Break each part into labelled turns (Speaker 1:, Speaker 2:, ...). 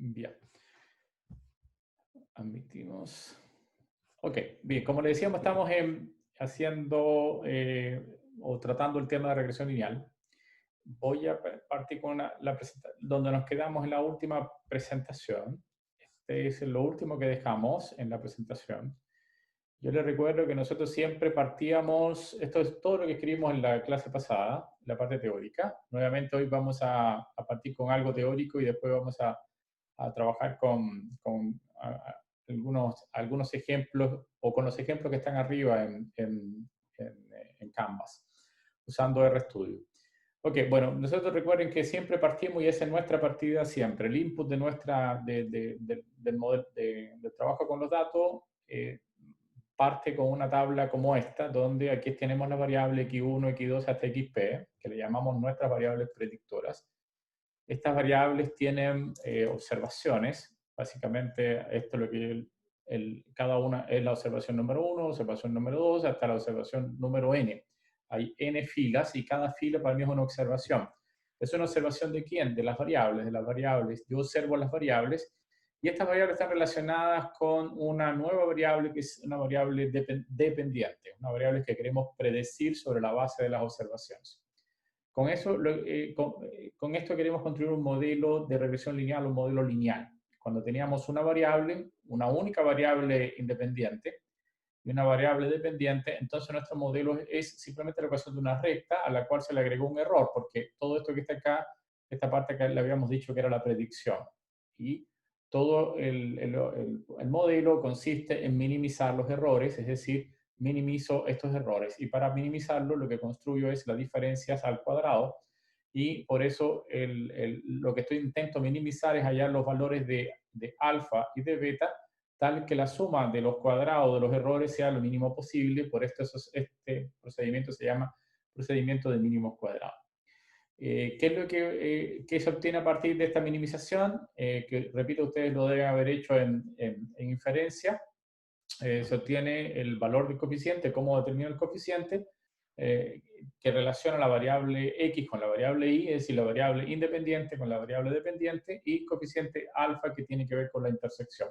Speaker 1: Bien. Admitimos. Ok, bien, como le decíamos, estamos haciendo o tratando el tema de regresión lineal. Voy a partir con la presentación, donde nos quedamos en la última presentación. Este es lo último que dejamos en la presentación. Yo les recuerdo que nosotros siempre partíamos, esto es todo lo que escribimos en la clase pasada, la parte teórica. Nuevamente hoy vamos a partir con algo teórico y después vamos a trabajar con algunos ejemplos o con los ejemplos que están arriba en Canvas, usando RStudio. Ok, bueno, nosotros recuerden que siempre partimos y esa es nuestra partida siempre. El input de del modelo de trabajo con los datos parte con una tabla como esta, donde aquí tenemos las variables x1, x2 hasta xp, que le llamamos nuestras variables predictoras. Estas variables tienen observaciones. Básicamente, esto es lo que cada una es la observación número 1, observación número 2, hasta la observación número n. Hay n filas y cada fila para mí es una observación. ¿Es una observación de quién? De las variables. De las variables. Yo observo las variables y estas variables están relacionadas con una nueva variable que es una variable dependiente, una variable que queremos predecir sobre la base de las observaciones. Con esto queremos construir un modelo de regresión lineal, un modelo lineal. Cuando teníamos una variable, una única variable independiente y una variable dependiente, entonces nuestro modelo es simplemente la ecuación de una recta a la cual se le agregó un error, porque todo esto que está acá, esta parte que le habíamos dicho que era la predicción. Y todo el modelo consiste en minimizar los errores, es decir, minimizo estos errores. Y para minimizarlo, lo que construyo es las diferencias al cuadrado. Y por eso lo que intento minimizar es hallar los valores de alfa y de beta, tal que la suma de los cuadrados de los errores sea lo mínimo posible. Por esto este procedimiento se llama procedimiento de mínimos cuadrados. ¿Qué es lo que se obtiene a partir de esta minimización? Que, repito, ustedes lo deben haber hecho en inferencia. Se obtiene el valor del coeficiente, cómo determina el coeficiente, que relaciona la variable x con la variable y, es decir, la variable independiente con la variable dependiente, y coeficiente alfa, que tiene que ver con la intersección,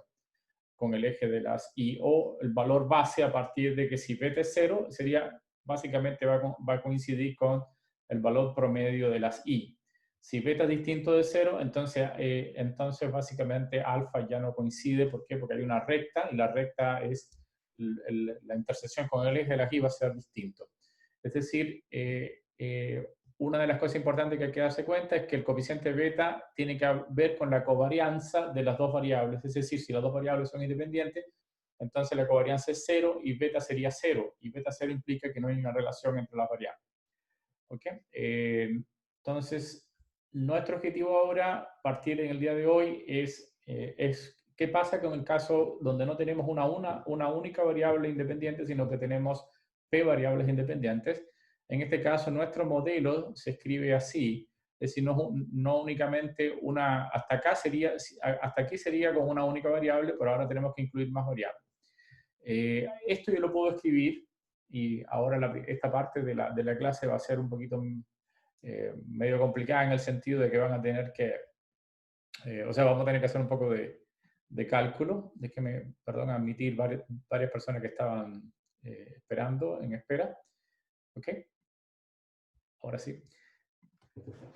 Speaker 1: con el eje de las y, o el valor base a partir de que si beta es 0, sería, básicamente va a coincidir con el valor promedio de las y. Si beta es distinto de 0, entonces básicamente alfa ya no coincide. ¿Por qué? Porque hay una recta y la recta es la intersección con el eje de las y va a ser distinto. Es decir, una de las cosas importantes que hay que darse cuenta es que el coeficiente beta tiene que ver con la covarianza de las dos variables. Es decir, si las dos variables son independientes, entonces la covarianza es 0 y beta sería 0. Y beta 0 implica que no hay una relación entre las variables. ¿Ok? Entonces, nuestro objetivo ahora, a partir en el día de hoy, es qué pasa con el caso donde no tenemos una única variable independiente, sino que tenemos p variables independientes. En este caso, nuestro modelo se escribe así, es decir, no únicamente hasta aquí sería con una única variable, pero ahora tenemos que incluir más variables. Esto yo lo puedo escribir, y ahora esta parte de la clase va a ser un poquito medio complicada, en el sentido de que van a tener que, vamos a tener que hacer un poco de cálculo. Déjeme, perdón, admitir varias personas que estaban esperando, en espera. ¿Ok? Ahora sí.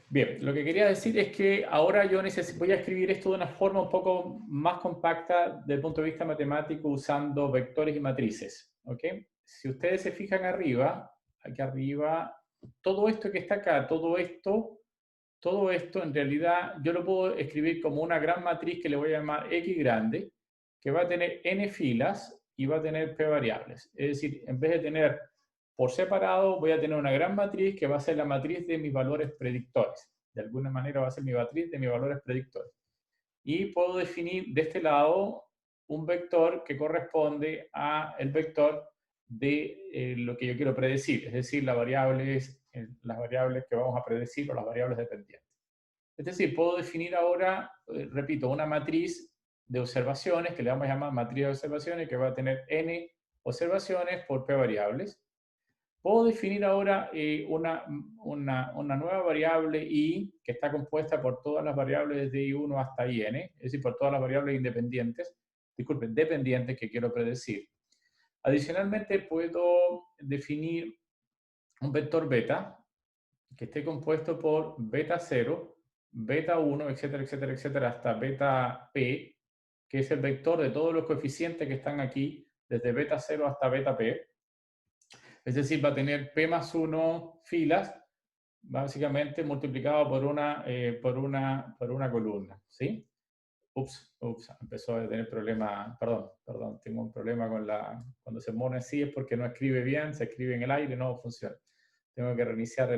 Speaker 1: Bien, lo que quería decir es que ahora yo voy a escribir esto de una forma un poco más compacta desde el punto de vista matemático, usando vectores y matrices. ¿Ok? Si ustedes se fijan arriba, aquí arriba, todo esto que está acá, todo esto en realidad yo lo puedo escribir como una gran matriz que le voy a llamar X grande, que va a tener n filas y va a tener p variables. Es decir, en vez de tener por separado, voy a tener una gran matriz que va a ser la matriz de mis valores predictores. De alguna manera va a ser mi matriz de mis valores predictores. Y puedo definir de este lado un vector que corresponde al vector de lo que yo quiero predecir, es decir, las variables que vamos a predecir o las variables dependientes. Es decir, puedo definir ahora, repito, una matriz de observaciones que le vamos a llamar matriz de observaciones, que va a tener n observaciones por p variables. Puedo definir ahora una nueva variable i que está compuesta por todas las variables de i1 hasta in, es decir, por todas las variables independientes, disculpen, dependientes que quiero predecir. Adicionalmente, puedo definir un vector beta que esté compuesto por beta 0, beta 1, etcétera, etcétera, etcétera, hasta beta p, que es el vector de todos los coeficientes que están aquí, desde beta 0 hasta beta p. Es decir, va a tener p más 1 filas, básicamente multiplicado por una columna, ¿sí? Ups, empezó a tener problemas, perdón, tengo un problema con cuando se pone así es porque no escribe bien, se escribe en el aire, no funciona. Tengo que reiniciar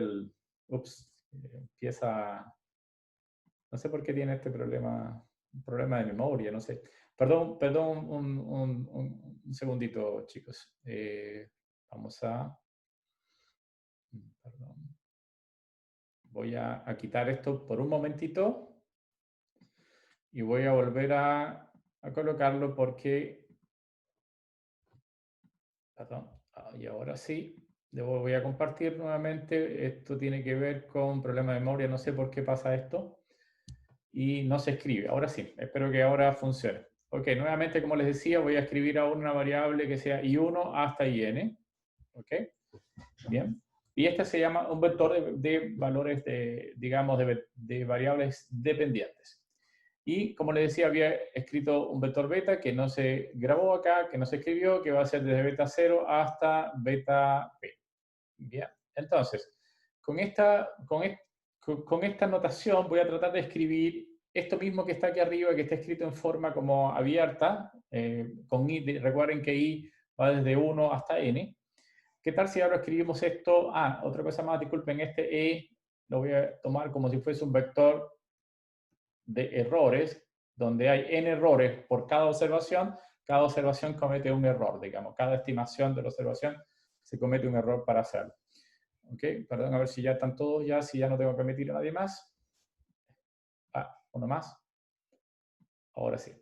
Speaker 1: empieza, no sé por qué tiene este problema, un problema de memoria, no sé. Perdón, un segundito, chicos. Vamos a, perdón. Voy a quitar esto por un momentito y voy a volver a colocarlo porque, perdón, y ahora sí, voy a compartir nuevamente. Esto tiene que ver con un problema de memoria, no sé por qué pasa esto. Y no se escribe. Ahora sí, espero que ahora funcione. Ok, nuevamente, como les decía, voy a escribir ahora una variable que sea i1 hasta in. Ok, bien. Y este se llama un vector de valores, digamos, de variables dependientes. Y como les decía, había escrito un vector beta que no se grabó acá, que no se escribió, que va a ser desde beta 0 hasta beta p. Bien, entonces, con esta notación voy a tratar de escribir esto mismo que está aquí arriba, que está escrito en forma como abierta, con i, recuerden que i va desde 1 hasta n. ¿Qué tal si ahora escribimos esto? Otra cosa más, disculpen, este e lo voy a tomar como si fuese un vector de errores, donde hay n errores por cada observación comete un error, digamos, cada estimación de la observación se comete un error para hacerlo. Ok, perdón, a ver si ya están todos ya, si ya no tengo que meter a nadie más. Uno más. Ahora sí.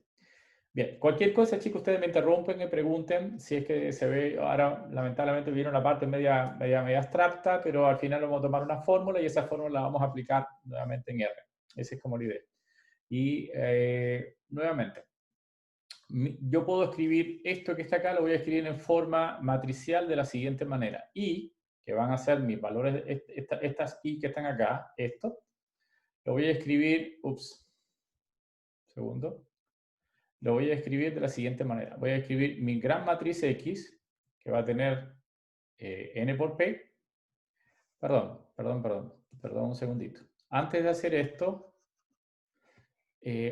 Speaker 1: Bien, cualquier cosa, chicos, ustedes me interrumpen y pregunten si es que se ve, ahora lamentablemente viene una parte media abstracta, pero al final vamos a tomar una fórmula y esa fórmula la vamos a aplicar nuevamente en R. Esa es como la idea. Y nuevamente, yo puedo escribir esto que está acá, lo voy a escribir en forma matricial de la siguiente manera. Y, que van a ser mis valores, estas y que están acá, esto, lo voy a escribir, segundo, lo voy a escribir de la siguiente manera. Voy a escribir mi gran matriz X, que va a tener n por p. Perdón, un segundito. Antes de hacer esto,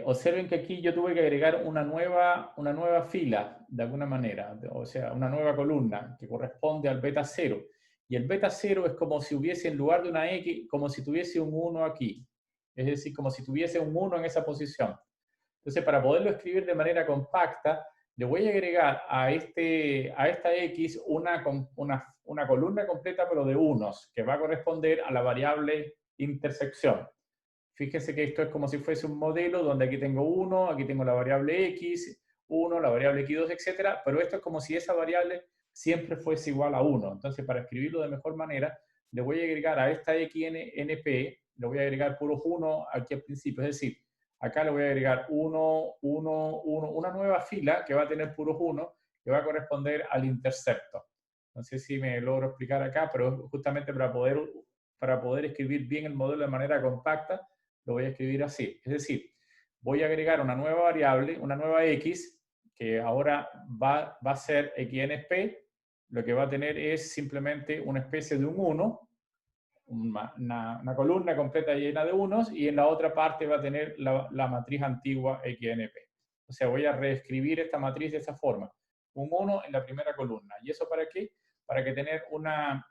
Speaker 1: observen que aquí yo tuve que agregar una nueva fila, de alguna manera, o sea, una nueva columna que corresponde al beta 0. Y el beta 0 es como si hubiese, en lugar de una X, como si tuviese un 1 aquí. Es decir, como si tuviese un 1 en esa posición. Entonces, para poderlo escribir de manera compacta, le voy a agregar a esta X una columna completa, pero de unos, que va a corresponder a la variable intersección. Fíjense que esto es como si fuese un modelo donde aquí tengo 1, aquí tengo la variable x, 1, la variable x2, etcétera, pero esto es como si esa variable siempre fuese igual a 1. Entonces, para escribirlo de mejor manera, le voy a agregar a esta xnp, le voy a agregar puros 1 aquí al principio, es decir, acá le voy a agregar 1, 1, 1, una nueva fila que va a tener puros 1, que va a corresponder al intercepto. No sé si me logro explicar acá, pero justamente para poder escribir bien el modelo de manera compacta, lo voy a escribir así. Es decir, voy a agregar una nueva variable, una nueva x, que ahora va a ser xnp, lo que va a tener es simplemente una especie de un 1, una columna completa llena de unos, y en la otra parte va a tener la matriz antigua xnp. O sea, voy a reescribir esta matriz de esa forma. Un 1 en la primera columna. ¿Y eso para qué? Para que tener una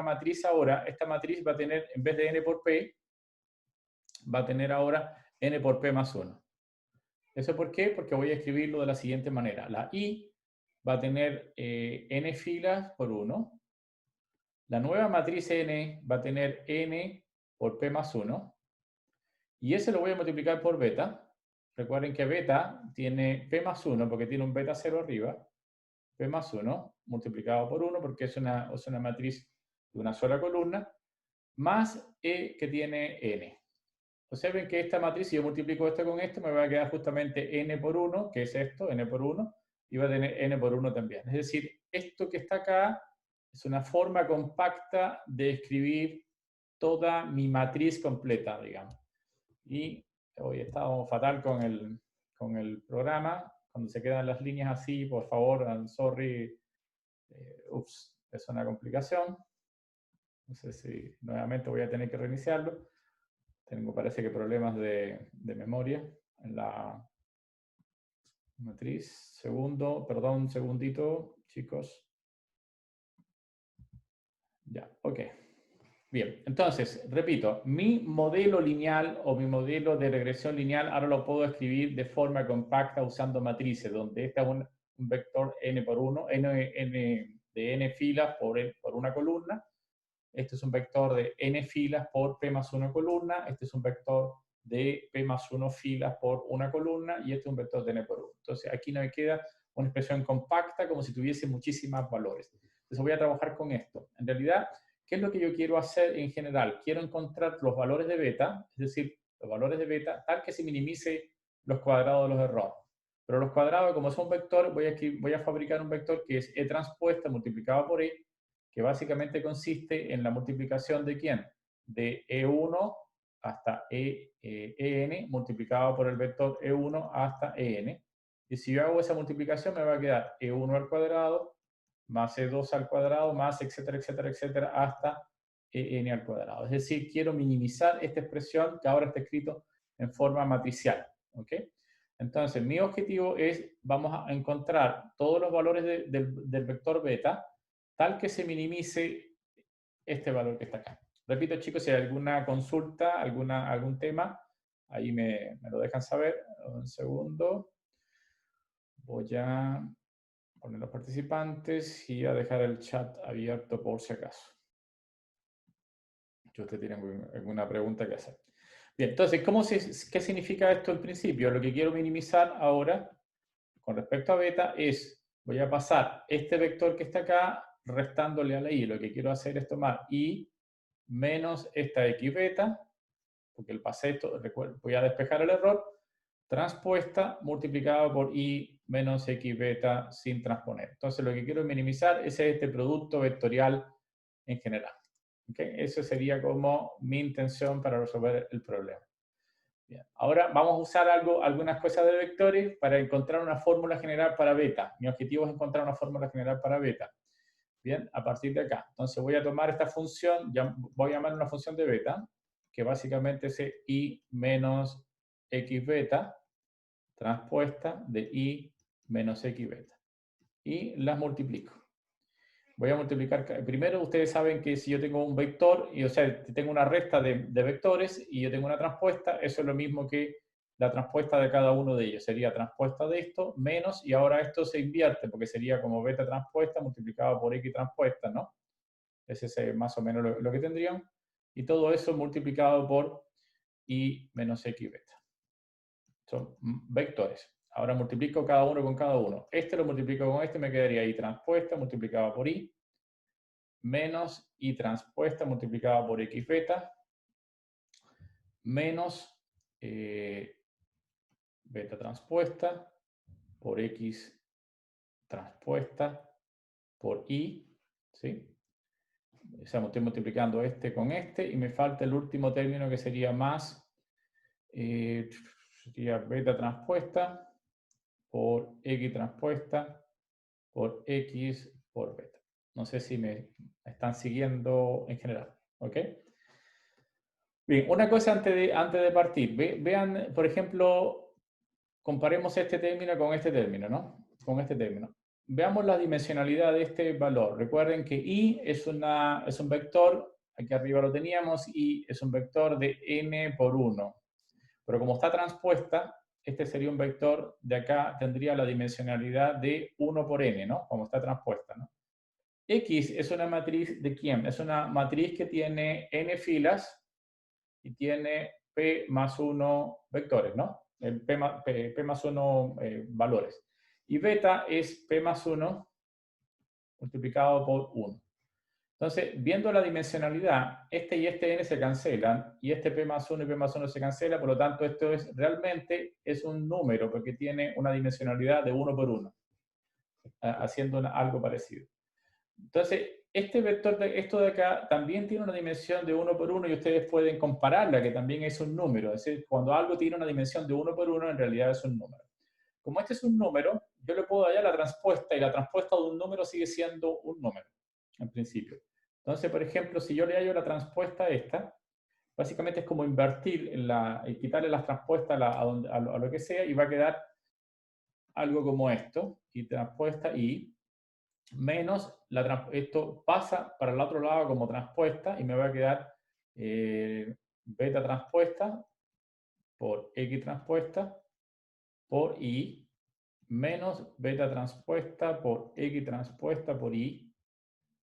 Speaker 1: matriz ahora, esta matriz va a tener, en vez de n por p, va a tener ahora n por p más 1. ¿Eso por qué? Porque voy a escribirlo de la siguiente manera. La i va a tener n filas por 1. La nueva matriz n va a tener n por p más 1. Y ese lo voy a multiplicar por beta. Recuerden que beta tiene p más 1 porque tiene un beta 0 arriba. P más 1 multiplicado por 1, porque es una matriz de una sola columna, más E que tiene n. Observen que esta matriz, si yo multiplico esto con esto, me va a quedar justamente n por 1, que es esto, n por 1, y va a tener n por 1 también. Es decir, esto que está acá es una forma compacta de escribir toda mi matriz completa, digamos. Y hoy estamos fatal con el programa. Cuando se quedan las líneas así, por favor, sorry, ups, es una complicación. No sé si nuevamente voy a tener que reiniciarlo. Tengo, parece que problemas de memoria en la matriz. Perdón, un segundito, chicos. Ya, ok. Bien, entonces, repito, mi modelo lineal o mi modelo de regresión lineal ahora lo puedo escribir de forma compacta usando matrices, donde este es un vector n por 1, de n filas por una columna. Este es un vector de n filas por p más 1 columna. Este es un vector de p más 1 filas por una columna. Y este es un vector de n por 1. Entonces, aquí no me queda una expresión compacta como si tuviese muchísimos valores. Entonces, voy a trabajar con esto. En realidad, ¿qué es lo que yo quiero hacer en general? Quiero encontrar los valores de beta, es decir, los valores de beta, tal que se minimice los cuadrados de los errores. Pero los cuadrados, como son vectores, voy a fabricar un vector que es E transpuesta multiplicado por E, que básicamente consiste en la multiplicación de ¿quién? De E1 hasta En multiplicado por el vector E1 hasta En. Y si yo hago esa multiplicación me va a quedar E1 al cuadrado más E2 al cuadrado más etcétera, etcétera, etcétera hasta En al cuadrado. Es decir, quiero minimizar esta expresión que ahora está escrito en forma matricial. ¿Ok? Entonces, mi objetivo es, vamos a encontrar todos los valores del vector beta tal que se minimice este valor que está acá. Repito, chicos, si hay alguna consulta, algún tema, ahí me lo dejan saber. Un segundo. Voy a poner los participantes y a dejar el chat abierto por si acaso. Si usted tiene alguna pregunta que hacer. Bien, entonces, ¿qué significa esto en principio? Lo que quiero minimizar ahora con respecto a beta es, voy a pasar este vector que está acá restándole a la y. Lo que quiero hacer es tomar y menos esta x beta, porque el paseto, voy a despejar el error, transpuesta multiplicado por y menos x beta sin transponer. Entonces lo que quiero minimizar es este producto vectorial en general. ¿Okay? Eso sería como mi intención para resolver el problema. Bien. Ahora vamos a usar algunas cosas de vectores para encontrar una fórmula general para beta. Mi objetivo es encontrar una fórmula general para beta. Bien, a partir de acá. Entonces voy a tomar esta función, voy a llamar una función de beta, que básicamente es y menos x beta transpuesta de y menos x beta. Y las multiplico. Voy a multiplicar, primero ustedes saben que si yo tengo un vector, o sea, tengo una resta de vectores y yo tengo una transpuesta, eso es lo mismo que la transpuesta de cada uno de ellos. Sería transpuesta de esto menos, y ahora esto se invierte, porque sería como beta transpuesta multiplicado por x transpuesta, ¿no? Ese es más o menos lo que tendrían. Y todo eso multiplicado por y menos x beta. Son vectores. Ahora multiplico cada uno con cada uno. Este lo multiplico con este, me quedaría y transpuesta multiplicado por y menos y transpuesta multiplicado por x beta menos beta transpuesta por x transpuesta por y, ¿sí? O sea, estoy multiplicando este con este y me falta el último término que sería más, sería beta transpuesta por x transpuesta por x por beta. No sé si me están siguiendo en general, ¿ok? Bien, una cosa antes de partir. Vean, por ejemplo, comparemos este término con este término, ¿no? Con este término. Veamos la dimensionalidad de este valor. Recuerden que y es un vector, aquí arriba lo teníamos, y es un vector de n por 1. Pero como está transpuesta, este sería un vector de acá, tendría la dimensionalidad de 1 por n, ¿no? Como está transpuesta, ¿no? X es una matriz de quién? Es una matriz que tiene n filas y tiene p más 1 vectores, ¿no? P más 1 valores. Y beta es p más 1 multiplicado por 1. Entonces, viendo la dimensionalidad, este y este n se cancelan, y este p más 1 y p más 1 se cancela, por lo tanto, esto realmente es un número, porque tiene una dimensionalidad de 1 por 1, haciendo algo parecido. Entonces, este vector, esto de acá, también tiene una dimensión de 1 por 1, y ustedes pueden compararla, que también es un número. Es decir, cuando algo tiene una dimensión de 1 por 1, en realidad es un número. Como este es un número, yo le puedo hallar la transpuesta, y la transpuesta de un número sigue siendo un número, en principio. Entonces, por ejemplo, si yo le hallo la transpuesta a esta, básicamente es como invertir y quitarle las transpuestas a lo que sea, y va a quedar algo como esto, y transpuesta y menos, esto pasa para el otro lado como transpuesta, y me va a quedar beta transpuesta por x transpuesta por y menos beta transpuesta por x transpuesta por y.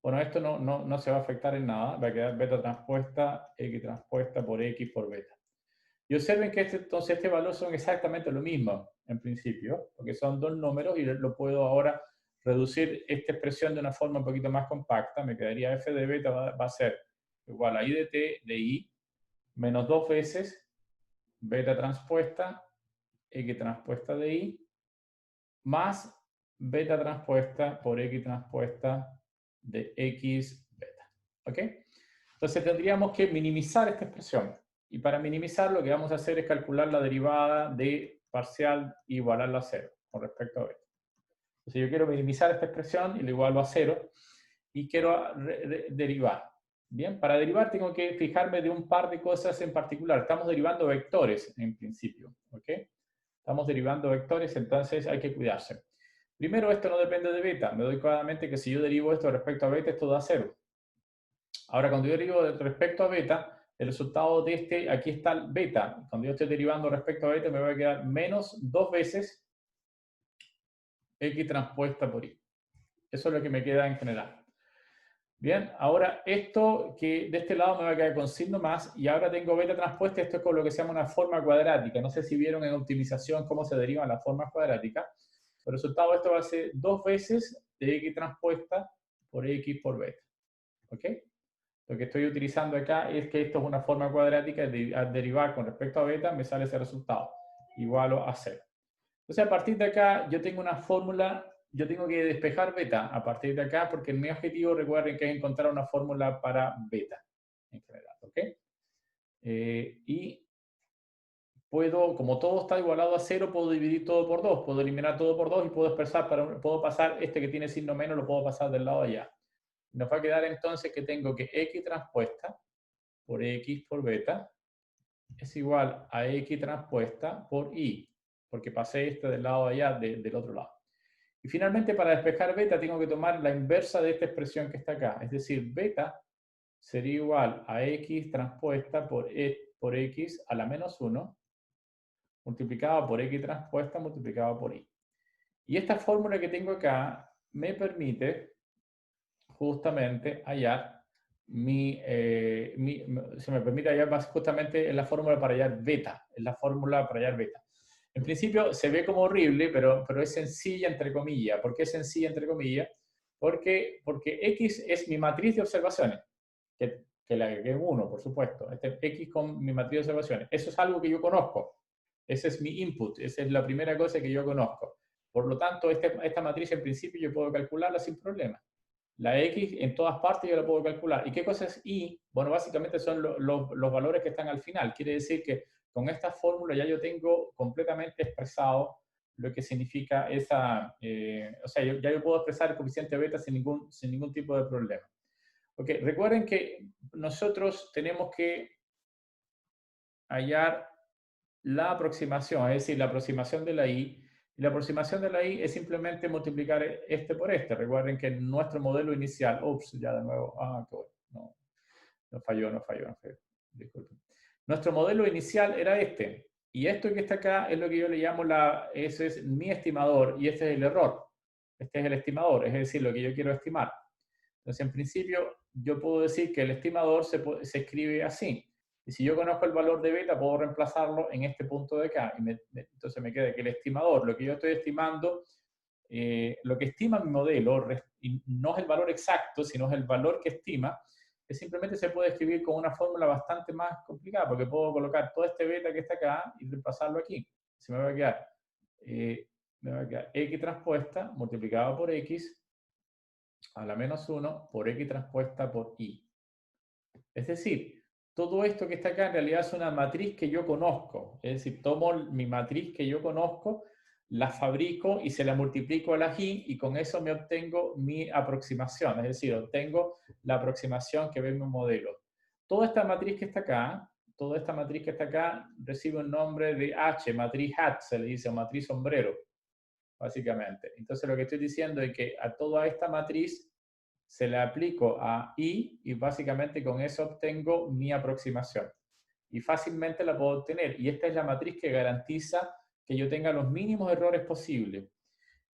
Speaker 1: Bueno, esto no se va a afectar en nada, va a quedar beta transpuesta, x transpuesta por x por beta. Y observen que entonces este valor son exactamente lo mismo, en principio, porque son dos números, y lo puedo ahora reducir esta expresión de una forma un poquito más compacta. Me quedaría f de beta va a ser igual a i de t de i menos 2 veces beta transpuesta, x transpuesta de i, más beta transpuesta por x transpuesta de x beta. ¿Ok? Entonces tendríamos que minimizar esta expresión. Y para minimizar, lo que vamos a hacer es calcular la derivada de parcial e igualarla a 0 con respecto a beta. Entonces yo quiero minimizar esta expresión y lo igualo a 0, y quiero derivar. Bien, para derivar tengo que fijarme de un par de cosas en particular. Estamos derivando vectores en principio. ¿Ok? Estamos derivando vectores, entonces hay que cuidarse. Primero, esto no depende de beta. Me doy claramente que si yo derivo esto respecto a beta, esto da 0. Ahora, cuando yo derivo respecto a beta, el resultado de este, aquí está el beta. Cuando yo estoy derivando respecto a beta, me va a quedar menos 2 veces x transpuesta por y. Eso es lo que me queda en general. Bien, ahora esto que de este lado me va a quedar con signo más, y ahora tengo beta transpuesta. Esto es con lo que se llama una forma cuadrática. No sé si vieron en optimización cómo se derivan las formas cuadráticas. El resultado de esto va a ser 2 veces de x transpuesta por x por beta. ¿Ok? Lo que estoy utilizando acá es que esto es una forma cuadrática, al derivar con respecto a beta me sale ese resultado, igual a 0. Entonces, a partir de acá, yo tengo una fórmula, yo tengo que despejar beta a partir de acá, porque mi objetivo, recuerden, que es encontrar una fórmula para beta en general. ¿Ok? Y puedo, como todo está igualado a 0, puedo dividir todo por 2, puedo eliminar todo por 2, y puedo puedo pasar este que tiene signo menos, lo puedo pasar del lado de allá. Nos va a quedar entonces que tengo que x transpuesta por x por beta es igual a x transpuesta por y, porque pasé este del lado de allá, del otro lado. Y finalmente, para despejar beta, tengo que tomar la inversa de esta expresión que está acá. Es decir, beta sería igual a x transpuesta por x a la menos 1, multiplicado por x transpuesta multiplicado por y. Y esta fórmula que tengo acá me permite justamente hallar se me permite hallar justamente en la fórmula para hallar beta, en la fórmula para hallar beta. En principio se ve como horrible, pero es sencilla entre comillas. ¿Por qué es sencilla entre comillas? Porque X es mi matriz de observaciones, que es 1, por supuesto. X con mi matriz de observaciones. Eso es algo que yo conozco. Ese es mi input, esa es la primera cosa que yo conozco. Por lo tanto, esta matriz en principio yo puedo calcularla sin problema. La X en todas partes yo la puedo calcular. ¿Y qué cosa es Y? Bueno, básicamente son los valores que están al final. Quiere decir que con esta fórmula ya yo tengo completamente expresado lo que significa esa... o sea, ya yo puedo expresar el coeficiente beta sin ningún tipo de problema. Ok, recuerden que nosotros tenemos que hallar la aproximación, es decir, la aproximación de la Y. Y la aproximación de la Y es simplemente multiplicar este por este. Recuerden que nuestro modelo inicial, ya de nuevo, qué bueno, no falló. Disculpen. Nuestro modelo inicial era este. Y esto que está acá es lo que yo le llamo ese es mi estimador, y este es el error. Este es el estimador, es decir, lo que yo quiero estimar. Entonces, en principio, yo puedo decir que el estimador se escribe así. Y si yo conozco el valor de beta, puedo reemplazarlo en este punto de acá. Entonces me queda que el estimador, lo que yo estoy estimando, lo que estima mi modelo y no es el valor exacto, sino es el valor que estima, que simplemente se puede escribir con una fórmula bastante más complicada, porque puedo colocar todo este beta que está acá y reemplazarlo aquí. Se me va a quedar x transpuesta multiplicado por x a la menos 1 por x transpuesta por y. Es decir, todo esto que está acá en realidad es una matriz que yo conozco. Es decir, tomo mi matriz que yo conozco, la fabrico y se la multiplico a la y, y con eso me obtengo mi aproximación. Es decir, obtengo la aproximación que ve mi modelo. Toda esta matriz que está acá, toda esta matriz que está acá recibe un nombre de H, matriz hat, se le dice, o matriz sombrero, básicamente. Entonces lo que estoy diciendo es que a toda esta matriz se le aplico a y básicamente con eso obtengo mi aproximación. Y fácilmente la puedo obtener. Y esta es la matriz que garantiza que yo tenga los mínimos errores posibles.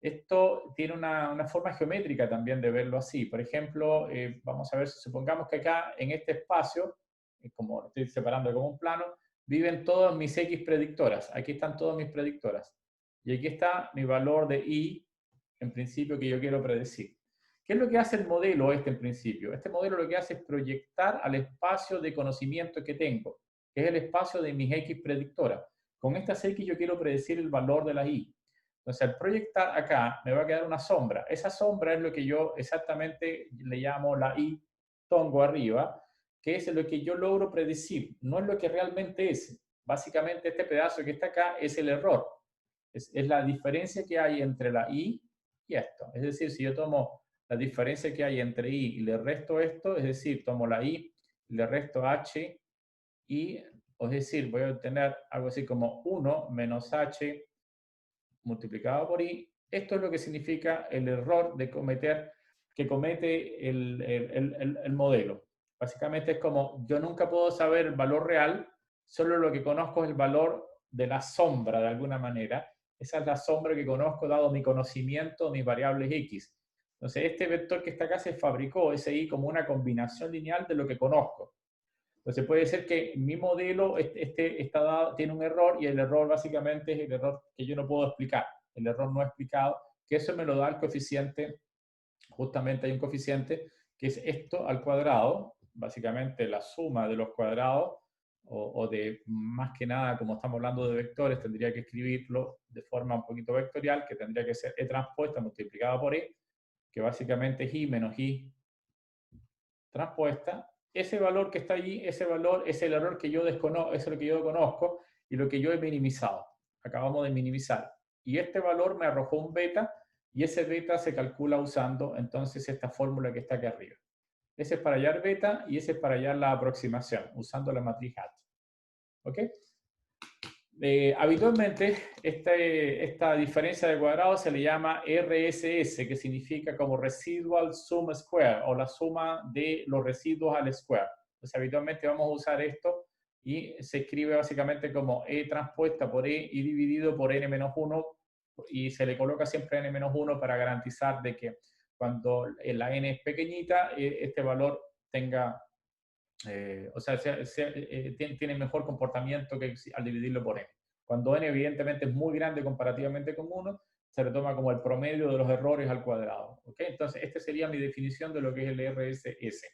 Speaker 1: Esto tiene una forma geométrica también de verlo así. Por ejemplo, vamos a ver, supongamos que acá en este espacio, como lo estoy separando como un plano, viven todas mis X predictoras. Aquí están todas mis predictoras. Y aquí está mi valor de y, en principio, que yo quiero predecir. ¿Qué es lo que hace el modelo este en principio? Este modelo lo que hace es proyectar al espacio de conocimiento que tengo, que es el espacio de mis X predictoras. Con estas X yo quiero predecir el valor de las Y. Entonces, al proyectar acá, me va a quedar una sombra. Esa sombra es lo que yo exactamente le llamo la Y tongo arriba, que es lo que yo logro predecir. No es lo que realmente es. Básicamente, este pedazo que está acá es el error. Es la diferencia que hay entre la Y y esto. Es decir, si yo tomo la diferencia que hay entre y le resto esto, es decir, tomo la y, le resto h, y, es decir, voy a obtener algo así como 1 menos h multiplicado por y. Esto es lo que significa el error de que comete el modelo. Básicamente es como, yo nunca puedo saber el valor real, solo lo que conozco es el valor de la sombra, de alguna manera. Esa es la sombra que conozco dado mi conocimiento de mis variables x. Entonces, este vector que está acá se fabricó, ese y, como una combinación lineal de lo que conozco. Entonces, puede ser que mi modelo tiene un error y el error básicamente es el error que yo no puedo explicar, el error no explicado, que eso me lo da el coeficiente, justamente hay un coeficiente que es esto al cuadrado, básicamente la suma de los cuadrados, o de más que nada, como estamos hablando de vectores, tendría que escribirlo de forma un poquito vectorial, que tendría que ser e transpuesta multiplicada por e, que básicamente es y menos y transpuesta. Ese valor que está allí, ese valor es el error que yo desconozco, es lo que yo conozco y lo que yo he minimizado. Acabamos de minimizar. Y este valor me arrojó un beta, y ese beta se calcula usando entonces esta fórmula que está aquí arriba. Ese es para hallar beta y ese es para hallar la aproximación, usando la matriz hat. ¿Ok? Habitualmente esta diferencia de cuadrados se le llama RSS, que significa como Residual Sum Square, o la suma de los residuos al square. Entonces habitualmente vamos a usar esto y se escribe básicamente como E transpuesta por E y dividido por n-1, y se le coloca siempre n-1 para garantizar de que cuando la n es pequeñita, este valor tenga o sea, tiene mejor comportamiento que al dividirlo por n. Cuando n evidentemente es muy grande comparativamente con 1, se le toma como el promedio de los errores al cuadrado. ¿Okay? Entonces, esta sería mi definición de lo que es el RSS.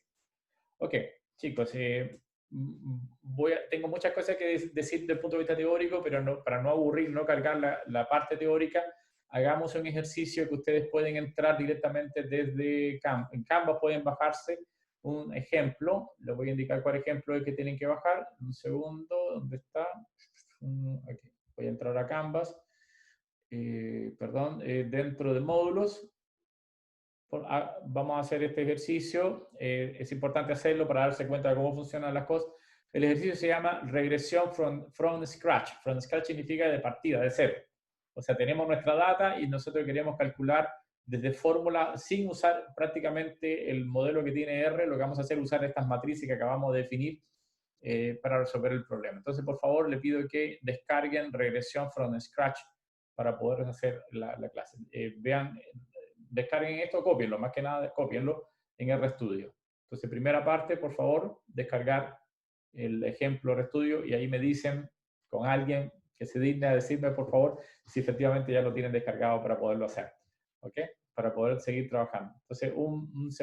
Speaker 1: Ok, chicos, tengo muchas cosas que decir desde el punto de vista teórico, pero no, para no aburrir, no cargar la parte teórica, hagamos un ejercicio que ustedes pueden entrar directamente desde Canvas. En Canvas pueden bajarse un ejemplo. Les voy a indicar cuál ejemplo es que tienen que bajar. Un segundo, ¿dónde está? Aquí. Voy a entrar a Canvas. Perdón, dentro de módulos. Vamos a hacer este ejercicio. Es importante hacerlo para darse cuenta de cómo funcionan las cosas. El ejercicio se llama regresión from scratch. From scratch significa de partida, de cero. O sea, tenemos nuestra data y nosotros queremos calcular desde fórmula sin usar prácticamente el modelo que tiene R. Lo que vamos a hacer es usar estas matrices que acabamos de definir para resolver el problema. Entonces, por favor, le pido que descarguen regresión from scratch para poder hacer la clase. Vean, descarguen esto, cópienlo, más que nada cópienlo en RStudio. Entonces, primera parte, por favor, descargar el ejemplo RStudio y ahí me dicen con alguien que se digne a decirme, por favor, si efectivamente ya lo tienen descargado para poderlo hacer. ¿ok? Para poder seguir trabajando. Entonces, unos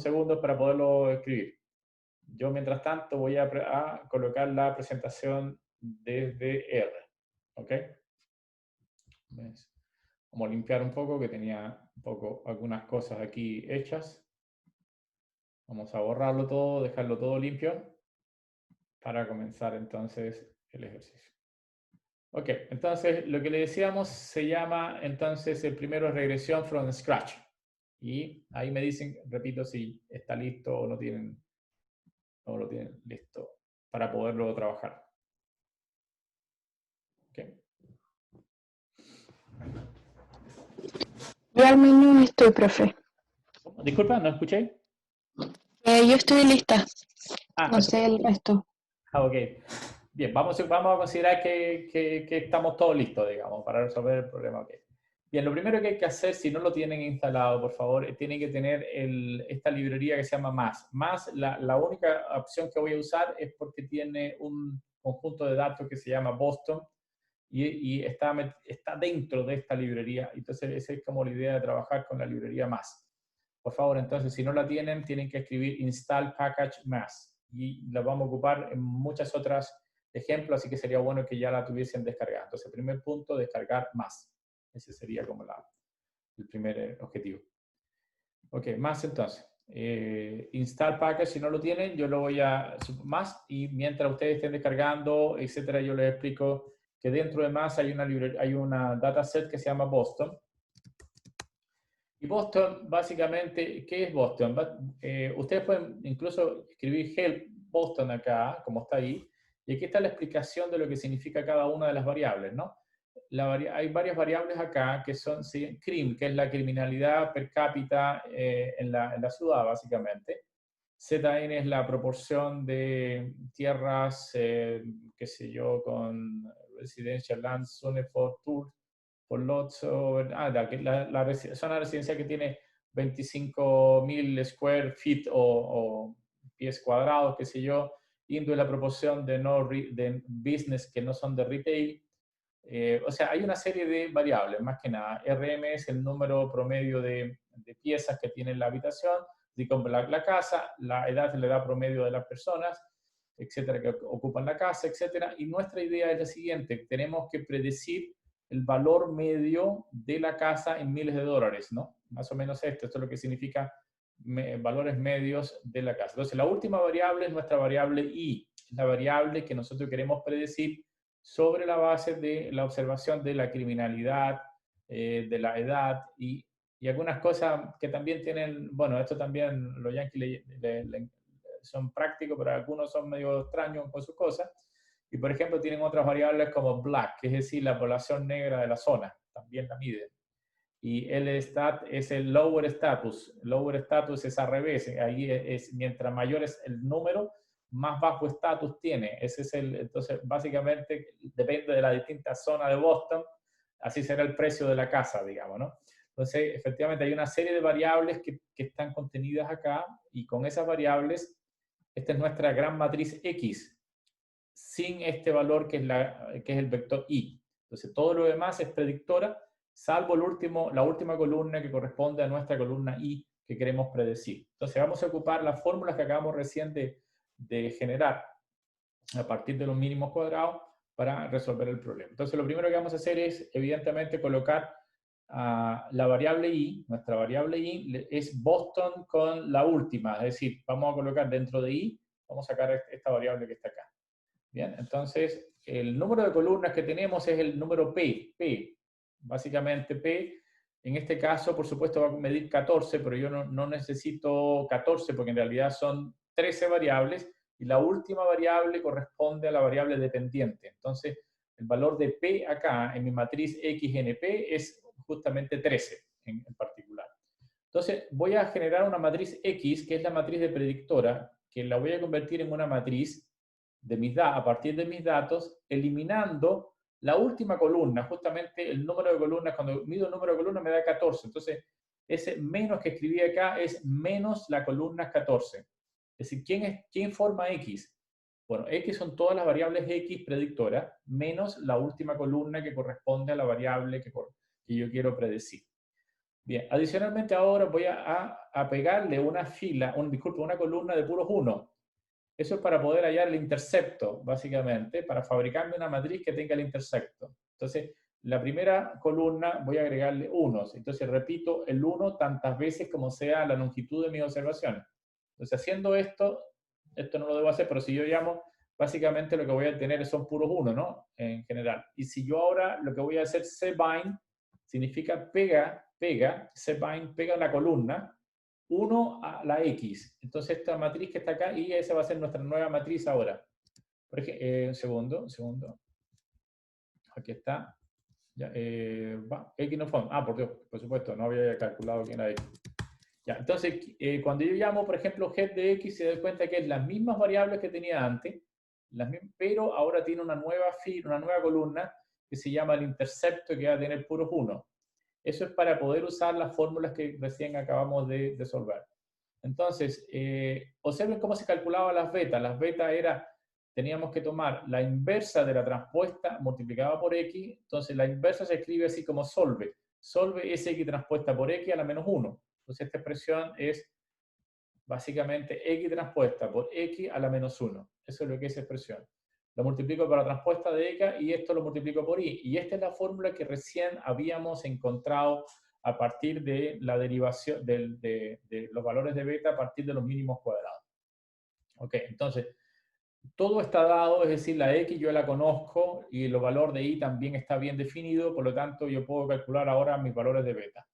Speaker 1: segundos para poderlo escribir. Yo, mientras tanto, voy a colocar la presentación desde R, ¿ok? Vamos a limpiar un poco, que tenía un poco algunas cosas aquí hechas. Vamos a borrarlo todo, dejarlo todo limpio para comenzar entonces el ejercicio. Ok, entonces lo que le decíamos se llama, entonces el primero es regresión from scratch. Y ahí me dicen, repito, si está listo o no lo tienen listo para poderlo trabajar. Okay.
Speaker 2: Yo al menos estoy, profe.
Speaker 1: Disculpa, ¿no escuché?
Speaker 2: Yo estoy lista.
Speaker 1: Ah,
Speaker 2: No sé el resto.
Speaker 1: ok. Bien, vamos a considerar que estamos todos listos, digamos, para resolver el problema. Okay. Bien, lo primero que hay que hacer, si no lo tienen instalado, por favor, tienen que tener esta librería que se llama Más. Más, la única opción que voy a usar es porque tiene un conjunto de datos que se llama Boston y está dentro de esta librería. Entonces, esa es como la idea de trabajar con la librería Más. Por favor, entonces, si no la tienen, tienen que escribir install package Más. Y la vamos a ocupar en muchas otras ejemplos, así que sería bueno que ya la tuviesen descargada. Entonces, primer punto, descargar Más. Ese sería como el primer objetivo. Ok, Más entonces. Install package, si no lo tienen, yo lo voy a Más, y mientras ustedes estén descargando, etcétera, yo les explico que dentro de Más hay una dataset que se llama Boston. Y Boston, básicamente, ¿qué es Boston? Ustedes pueden incluso escribir help Boston acá, como está ahí, y aquí está la explicación de lo que significa cada una de las variables, ¿no? Hay varias variables acá que son CRIM, que es la criminalidad per cápita en la ciudad, básicamente. ZN es la proporción de tierras, qué sé yo, con residential land, zone for tours, por lots over, la zona residencial que tiene 25.000 square feet o pies cuadrados, qué sé yo, Indo es la proporción de business que no son de retail. O sea, hay una serie de variables, más que nada. RM es el número promedio de piezas que tiene la habitación, la casa, la edad y la edad promedio de las personas, etcétera, que ocupan la casa, etcétera. Y nuestra idea es la siguiente: tenemos que predecir el valor medio de la casa en miles de dólares, ¿no? Más o menos esto es lo que significa valores medios de la casa. Entonces, la última variable es nuestra variable I, la variable que nosotros queremos predecir sobre la base de la observación de la criminalidad, de la edad y algunas cosas que también tienen, bueno, esto también los yankees son prácticos, pero algunos son medio extraños con sus cosas. Y, por ejemplo, tienen otras variables como black, que es decir, la población negra de la zona, también la miden. Y el stat es el lower status. Lower status es al revés. Ahí mientras mayor es el número, más bajo estatus tiene. Entonces, básicamente, depende de la distinta zona de Boston, así será el precio de la casa, digamos, ¿no? Entonces, efectivamente, hay una serie de variables que están contenidas acá, y con esas variables, esta es nuestra gran matriz X, sin este valor que es el vector Y. Entonces, todo lo demás es predictora, salvo la última columna que corresponde a nuestra columna Y que queremos predecir. Entonces, vamos a ocupar las fórmulas que acabamos recién de generar a partir de los mínimos cuadrados para resolver el problema. Entonces, lo primero que vamos a hacer es, evidentemente, colocar la variable I. Nuestra variable I es Boston con la última, es decir, vamos a colocar dentro de I, vamos a sacar esta variable que está acá. Bien, entonces el número de columnas que tenemos es el número P. Básicamente P, en este caso, por supuesto, va a medir 14, pero yo no necesito 14 porque en realidad son 13 variables y la última variable corresponde a la variable dependiente. Entonces, el valor de P acá en mi matriz XNP es justamente 13 en particular. Entonces, voy a generar una matriz X, que es la matriz de predictora, que la voy a convertir en una matriz a partir de mis datos, eliminando la última columna, justamente el número de columnas. Cuando mido el número de columnas me da 14, entonces ese menos que escribí acá es menos la columna 14. Es decir, ¿quién forma X? Bueno, X son todas las variables X predictoras, menos la última columna que corresponde a la variable que yo quiero predecir. Bien, adicionalmente ahora voy a pegarle una fila, disculpe, una columna de puros 1. Eso es para poder hallar el intercepto, básicamente, para fabricarme una matriz que tenga el intercepto. Entonces, la primera columna voy a agregarle 1. Entonces, repito el 1 tantas veces como sea la longitud de mis observaciones. Entonces, haciendo esto no lo debo hacer, pero si yo llamo, básicamente lo que voy a tener son puros 1, ¿no? En general. Y si yo ahora lo que voy a hacer, cbind, significa pega, cbind pega la columna, 1 a la X. Entonces esta matriz que está acá, y esa va a ser nuestra nueva matriz ahora. Por ejemplo, un segundo. Aquí está. Ya, X no fue. Ah, por Dios, por supuesto, no había calculado quién era X. Ya, entonces, cuando yo llamo, por ejemplo, get de X, se da cuenta que es las mismas variables que tenía antes, pero ahora tiene una nueva columna que se llama el intercepto, que va a tener puros 1. Eso es para poder usar las fórmulas que recién acabamos de resolver. Entonces, observen cómo se calculaban las betas. Las betas teníamos que tomar la inversa de la transpuesta multiplicada por x. Entonces, la inversa se escribe así como solve. Solve es x transpuesta por x a la menos 1. Entonces, esta expresión es básicamente x transpuesta por x a la menos 1. Eso es lo que es esa expresión. Lo multiplico por la transpuesta de EK y esto lo multiplico por y. Y esta es la fórmula que recién habíamos encontrado a partir de la derivación de los valores de beta a partir de los mínimos cuadrados. Ok, entonces, todo está dado, es decir, la X yo la conozco y el valor de Y también está bien definido, por lo tanto yo puedo calcular ahora mis valores de beta.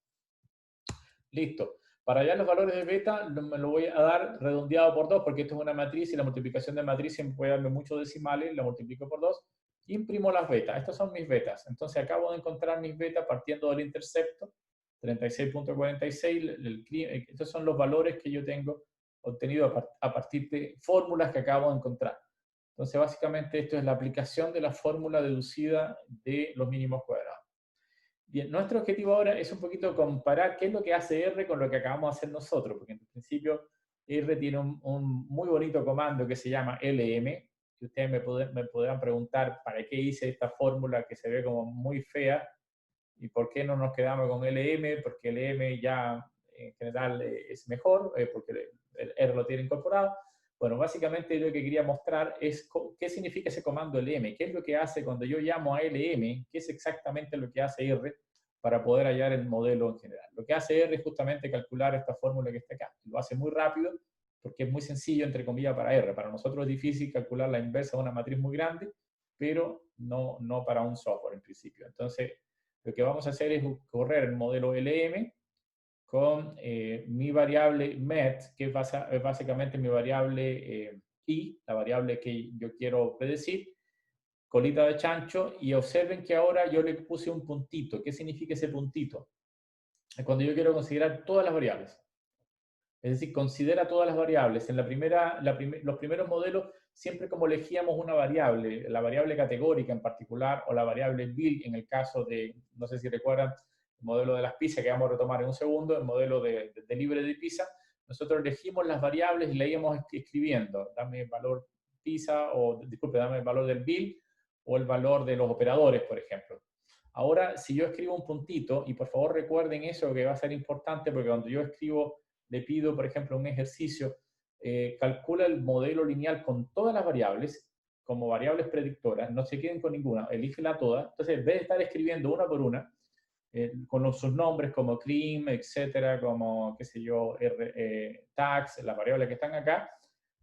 Speaker 1: Listo. Para hallar los valores de beta me lo voy a dar redondeado por 2, porque esto es una matriz y la multiplicación de matriz siempre puede darme muchos decimales, la multiplico por 2, imprimo las betas. Estas son mis betas. Entonces acabo de encontrar mis betas partiendo del intercepto, 36.46. Estos son los valores que yo tengo obtenido a partir de fórmulas que acabo de encontrar. Entonces básicamente esto es la aplicación de la fórmula deducida de los mínimos cuadrados. Bien, nuestro objetivo ahora es un poquito comparar qué es lo que hace R con lo que acabamos de hacer nosotros, porque en principio R tiene un muy bonito comando que se llama LM, que ustedes me podrán preguntar para qué hice esta fórmula que se ve como muy fea y por qué no nos quedamos con LM, porque LM ya en general es mejor, porque el R lo tiene incorporado. Bueno, básicamente lo que quería mostrar es qué significa ese comando LM, qué es lo que hace cuando yo llamo a LM, qué es exactamente lo que hace R para poder hallar el modelo en general. Lo que hace R es justamente calcular esta fórmula que está acá. Lo hace muy rápido porque es muy sencillo, entre comillas, para R. Para nosotros es difícil calcular la inversa de una matriz muy grande, pero no para un software en principio. Entonces, lo que vamos a hacer es correr el modelo LM con mi variable met, que es básicamente mi variable i, la variable que yo quiero predecir, colita de chancho, y observen que ahora yo le puse un puntito. ¿Qué significa ese puntito? Es cuando yo quiero considerar todas las variables. Es decir, considera todas las variables. En los primeros modelos, siempre como elegíamos una variable, la variable categórica en particular, o la variable build en el caso de, no sé si recuerdan, el modelo de las pizzas que vamos a retomar en un segundo, el modelo de delivery de pizza, nosotros elegimos las variables y le íbamos escribiendo, dame el valor pizza, o disculpe, dame el valor del build, o el valor de los operadores, por ejemplo. Ahora, si yo escribo un puntito, y por favor recuerden eso que va a ser importante, porque cuando yo escribo le pido, por ejemplo, un ejercicio, calcula el modelo lineal con todas las variables, como variables predictoras, no se queden con ninguna, elígela toda. Entonces, en vez de estar escribiendo una por una, con sus nombres como cream, etcétera, como, qué sé yo, tags, las variables que están acá,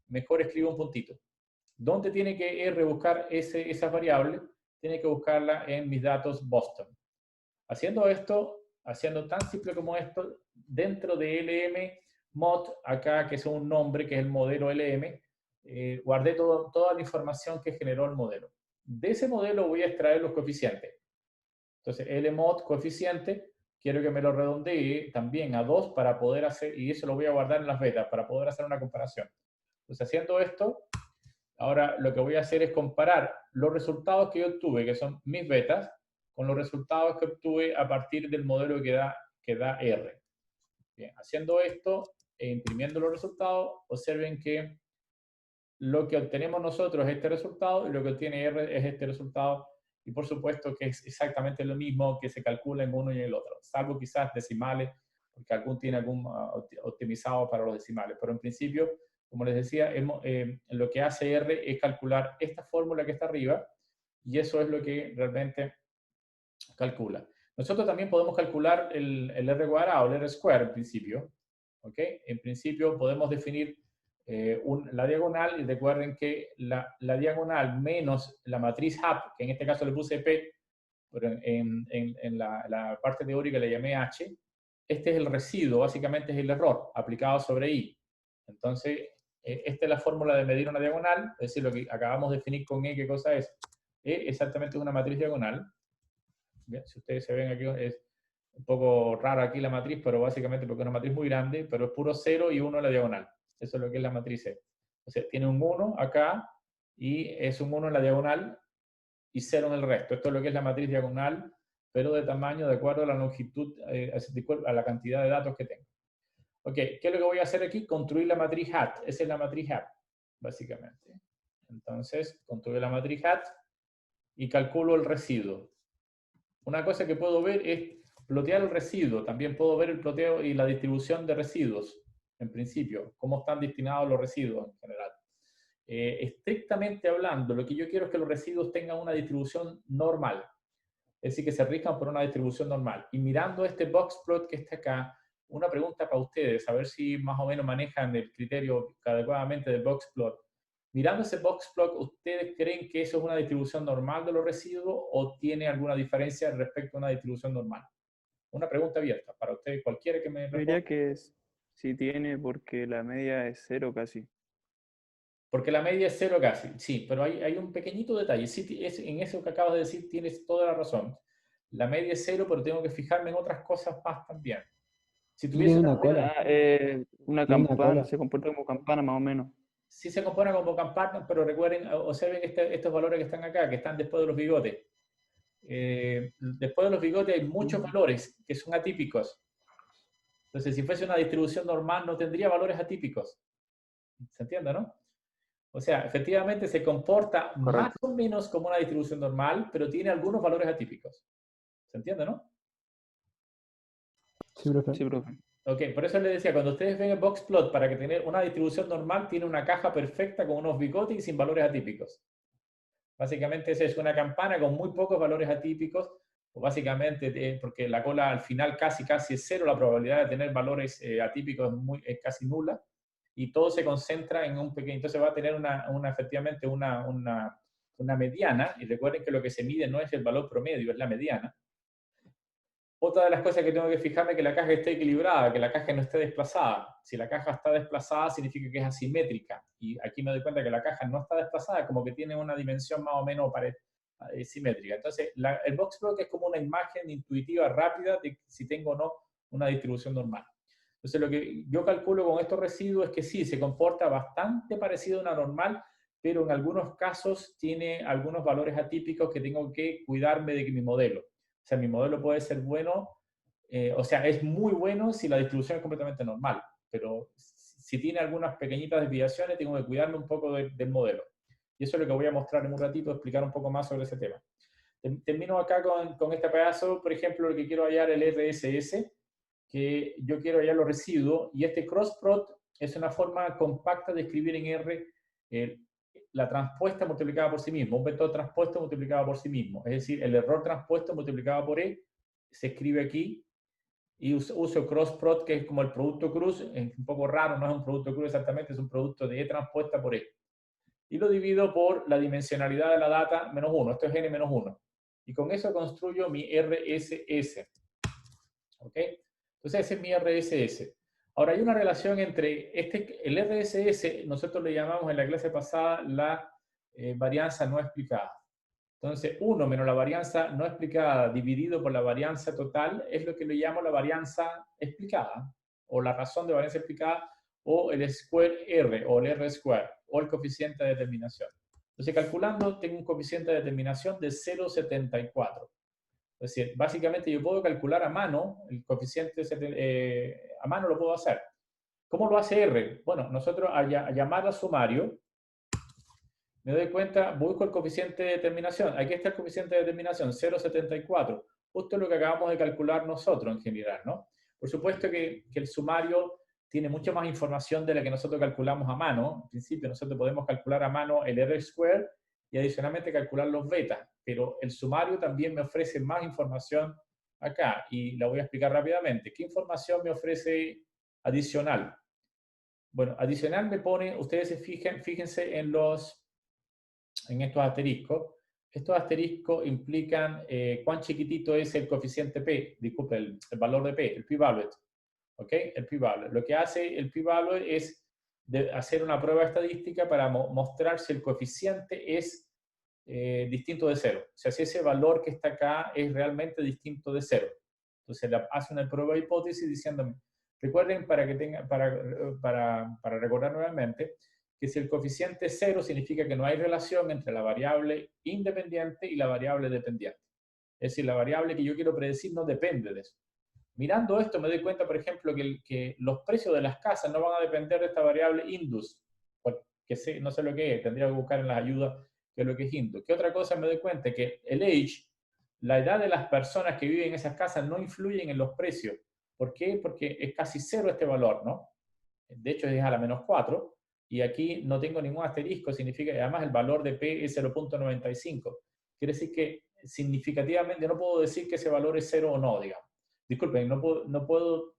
Speaker 1: mejor escribo un puntito. ¿Dónde tiene que R buscar esas variables? Tiene que buscarla en mis datos Boston. Haciendo esto, haciendo tan simple como esto, dentro de LM mod, acá que es un nombre, que es el modelo LM, guardé toda la información que generó el modelo. De ese modelo voy a extraer los coeficientes. Entonces, LMOD coeficiente, quiero que me lo redondee también a 2 para poder hacer, y eso lo voy a guardar en las betas, para poder hacer una comparación. Entonces, haciendo esto, ahora lo que voy a hacer es comparar los resultados que yo obtuve, que son mis betas, con los resultados que obtuve a partir del modelo que da R. Bien, haciendo esto e imprimiendo los resultados, observen que lo que obtenemos nosotros es este resultado y lo que obtiene R es este resultado y por supuesto que es exactamente lo mismo que se calcula en uno y en el otro, salvo quizás decimales, porque algún tiene algún optimizado para los decimales, pero en principio, como les decía, lo que hace R es calcular esta fórmula que está arriba, y eso es lo que realmente calcula. Nosotros también podemos calcular el R cuadrado, el R square en principio. ¿Ok? En principio podemos definir la diagonal, y recuerden que la diagonal menos la matriz HAP, que en este caso le puse P, pero en la parte teórica le llamé H, este es el residuo, básicamente es el error aplicado sobre I. Entonces, esta es la fórmula de medir una diagonal, es decir, lo que acabamos de definir con E, ¿qué cosa es? E exactamente es una matriz diagonal. Bien, si ustedes se ven aquí, es un poco rara aquí la matriz, pero básicamente porque es una matriz muy grande, pero es puro 0 y 1 en la diagonal. Eso es lo que es la matriz E. O sea, tiene un 1 acá y es un 1 en la diagonal y 0 en el resto. Esto es lo que es la matriz diagonal, pero de tamaño de acuerdo a la longitud, a la cantidad de datos que tengo. Ok, ¿qué es lo que voy a hacer aquí? Construir la matriz HAT. Esa es la matriz HAT, básicamente. Entonces, construyo la matriz HAT y calculo el residuo. Una cosa que puedo ver es plotear el residuo. También puedo ver el ploteo y la distribución de residuos, en principio, cómo están destinados los residuos en general. Estrictamente hablando, lo que yo quiero es que los residuos tengan una distribución normal. Es decir, que se rijan por una distribución normal. Y mirando este boxplot que está acá, una pregunta para ustedes, a ver si más o menos manejan el criterio adecuadamente del boxplot. Mirando ese boxplot, ¿ustedes creen que eso es una distribución normal de los residuos o tiene alguna diferencia respecto a una distribución normal? Una pregunta abierta para ustedes, cualquiera que me
Speaker 3: Yo
Speaker 1: responda.
Speaker 3: diría que sí tiene, porque la media es 0 casi.
Speaker 1: Porque la media es 0 casi, sí, pero hay un pequeñito detalle. Sí, en eso que acabas de decir tienes toda la razón. La media es 0, pero tengo que fijarme en otras cosas más también. Si tuviese
Speaker 4: Tiene
Speaker 1: una
Speaker 4: una cola.
Speaker 3: Una
Speaker 4: Tiene una
Speaker 3: campana,
Speaker 4: cola.
Speaker 3: se comporta como campana más o menos.
Speaker 1: sí se compone como campanas, pero recuerden, observen estos valores que están acá, que están después de los bigotes. Después de los bigotes hay muchos valores que son atípicos. Entonces, si fuese una distribución normal, no tendría valores atípicos. ¿Se entiende, no? O sea, efectivamente se comporta más
Speaker 3: Correcto.
Speaker 1: o menos como una distribución normal, pero tiene algunos valores atípicos. ¿Se entiende, no?
Speaker 4: Sí, profe.
Speaker 3: Sí, profe.
Speaker 1: Ok, por eso les decía, cuando ustedes ven el boxplot, para que tener una distribución normal, tiene una caja perfecta con unos bigotes y sin valores atípicos. Básicamente esa es una campana con muy pocos valores atípicos, o básicamente porque la cola al final casi es cero, la probabilidad de tener valores atípicos es casi nula, y todo se concentra en un pequeño, entonces va a tener efectivamente una mediana, y recuerden que lo que se mide no es el valor promedio, es la mediana. Otra de las cosas que tengo que fijarme es que la caja esté equilibrada, que la caja no esté desplazada. Si la caja está desplazada, significa que es asimétrica. Y aquí me doy cuenta que la caja no está desplazada, como que tiene una dimensión más o menos simétrica. Entonces, el boxplot es como una imagen intuitiva rápida de si tengo o no una distribución normal. Entonces, lo que yo calculo con estos residuos es que sí, se comporta bastante parecido a una normal, pero en algunos casos tiene algunos valores atípicos que tengo que cuidarme de que mi modelo. O sea, mi modelo puede ser bueno, o sea, es muy bueno si la distribución es completamente normal, pero si tiene algunas pequeñitas desviaciones, tengo que cuidarme un poco del modelo. Y eso es lo que voy a mostrar en un ratito, explicar un poco más sobre ese tema. Termino acá con este pedazo, por ejemplo, lo que quiero hallar el RSS, que yo quiero hallar los residuos, y este crossprod es una forma compacta de escribir en R la transpuesta multiplicada por sí mismo, un vector transpuesto multiplicado por sí mismo. Es decir, el error transpuesto multiplicado por E se escribe aquí, y uso crossprod, que es como el producto cruz, es un poco raro, no es un producto cruz exactamente, es un producto de E transpuesta por E. Y lo divido por la dimensionalidad de la data menos 1, esto es n menos 1. Y con eso construyo mi RSS. ¿Ok? Entonces ese es mi RSS. Ahora, hay una relación entre el RSS, nosotros le llamamos en la clase pasada la varianza no explicada. Entonces, 1 menos la varianza no explicada dividido por la varianza total es lo que le llamo la varianza explicada, o la razón de varianza explicada, o el square R, o el R square, o el coeficiente de determinación. Entonces, calculando, tengo un coeficiente de determinación de 0,74. Es decir, básicamente yo puedo calcular a mano el coeficiente, a mano lo puedo hacer. ¿Cómo lo hace R? Bueno, nosotros al llamar a sumario, me doy cuenta, busco el coeficiente de determinación. Aquí está el coeficiente de determinación, 0,74. Justo lo que acabamos de calcular nosotros en general, ¿no? Por supuesto que el sumario tiene mucha más información de la que nosotros calculamos a mano. En principio, nosotros podemos calcular a mano el R-square y adicionalmente calcular los betas, pero el sumario también me ofrece más información acá y la voy a explicar rápidamente. ¿Qué información me ofrece adicional? Bueno, adicional me pone, ustedes se fíjense en estos asteriscos. Estos asteriscos implican cuán chiquitito es el coeficiente P, disculpe, el valor de P, el p-value. ¿Ok? El p-value. Lo que hace el p-value es hacer una prueba estadística para mostrar si el coeficiente es distinto de cero. O sea, si ese valor que está acá es realmente distinto de cero. Entonces hace una prueba de hipótesis diciéndome, recuerden para recordar nuevamente, que si el coeficiente es cero significa que no hay relación entre la variable independiente y la variable dependiente. Es decir, la variable que yo quiero predecir no depende de eso. Mirando esto me doy cuenta, por ejemplo, que los precios de las casas no van a depender de esta variable indus, que no sé lo que es, tendría que buscar en las ayudas qué es lo que es indus. ¿Qué otra cosa me doy cuenta? Que el age, la edad de las personas que viven en esas casas no influyen en los precios. ¿Por qué? Porque es casi cero este valor, ¿no? De hecho es a la -4, y aquí no tengo ningún asterisco, significa que además el valor de P es 0,95. Quiere decir que significativamente no puedo decir que ese valor es cero o no, digamos. Disculpen, no puedo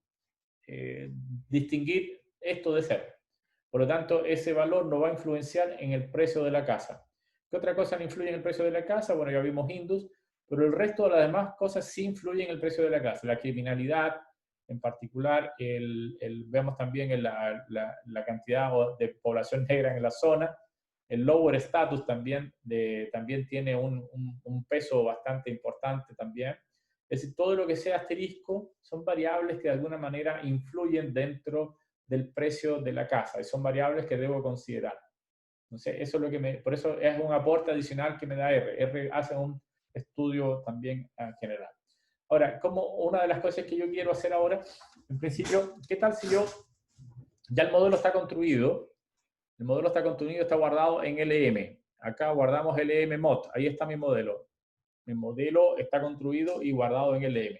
Speaker 1: distinguir esto de cero. Por lo tanto, ese valor no va a influenciar en el precio de la casa. ¿Qué otra cosa no influye en el precio de la casa? Bueno, ya vimos indus, pero el resto de las demás cosas sí influyen en el precio de la casa. La criminalidad, en particular, vemos también la cantidad de población negra en la zona. El lower status también tiene un peso bastante importante también. Es decir, todo lo que sea asterisco son variables que de alguna manera influyen dentro del precio de la casa y son variables que debo considerar. Entonces, eso es lo que por eso es un aporte adicional que me da R. R hace un estudio también general. Ahora, como una de las cosas que yo quiero hacer ahora, en principio, ¿qué tal si ya el modelo está construido? El modelo está construido, está guardado en LM. Acá guardamos LM mod, ahí está mi modelo. Mi modelo está construido y guardado en LM.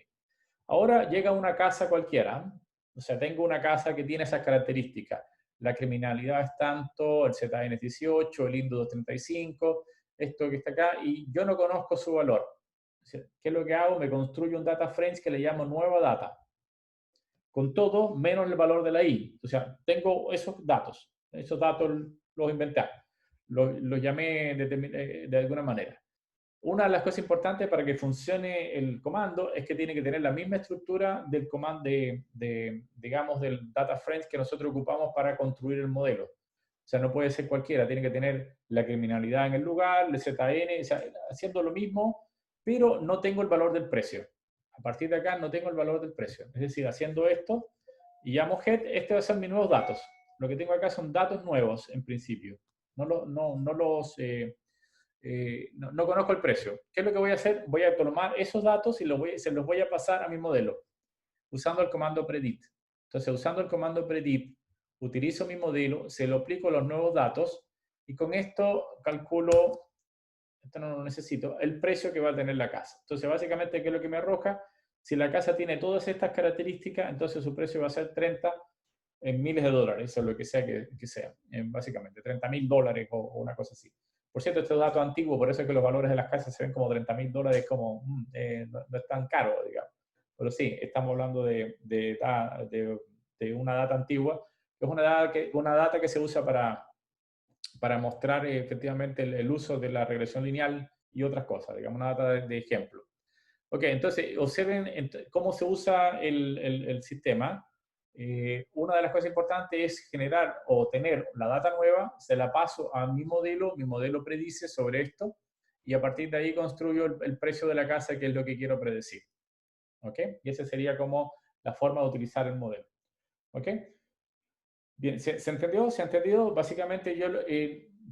Speaker 1: Ahora llega una casa cualquiera, o sea, tengo una casa que tiene esas características. La criminalidad es tanto, el ZN es 18, el INDU 235, esto que está acá, y yo no conozco su valor. ¿Qué es lo que hago? Me construyo un data frame que le llamo nueva data, con todo menos el valor de la I. O sea, tengo esos datos los inventé, los llamé de alguna manera. Una de las cosas importantes para que funcione el comando es que tiene que tener la misma estructura del comando digamos, del data frame que nosotros ocupamos para construir el modelo. O sea, no puede ser cualquiera, tiene que tener la criminalidad en el lugar, el ZN, o sea, haciendo lo mismo, pero no tengo el valor del precio. A partir de acá no tengo el valor del precio. Es decir, haciendo esto, y llamo head, este va a ser mis nuevos datos. Lo que tengo acá son datos nuevos, en principio. No conozco el precio. ¿Qué es lo que voy a hacer? Voy a tomar esos datos y se los voy a pasar a mi modelo usando el comando predict. Entonces, usando el comando predict, utilizo mi modelo, se lo aplico a los nuevos datos y con esto calculo, esto no lo necesito, el precio que va a tener la casa. Entonces, básicamente, ¿qué es lo que me arroja? Si la casa tiene todas estas características, entonces su precio va a ser 30 en miles de dólares, eso es lo que sea que sea, básicamente, $30,000 o una cosa así. Por cierto, este dato antiguo, por eso es que los valores de las casas se ven como $30,000, como no es tan caro, digamos. Pero sí, estamos hablando de una data antigua, que es una data que se usa para mostrar efectivamente el uso de la regresión lineal y otras cosas, digamos, una data de ejemplo. Ok, entonces, observen cómo se usa el sistema. Una de las cosas importantes es generar o tener la data nueva, se la paso a mi modelo predice sobre esto, y a partir de ahí construyo el precio de la casa, que es lo que quiero predecir. ¿Ok? Y esa sería como la forma de utilizar el modelo. ¿Ok? Bien, ¿se entendió? ¿Se ha entendido? Básicamente yo,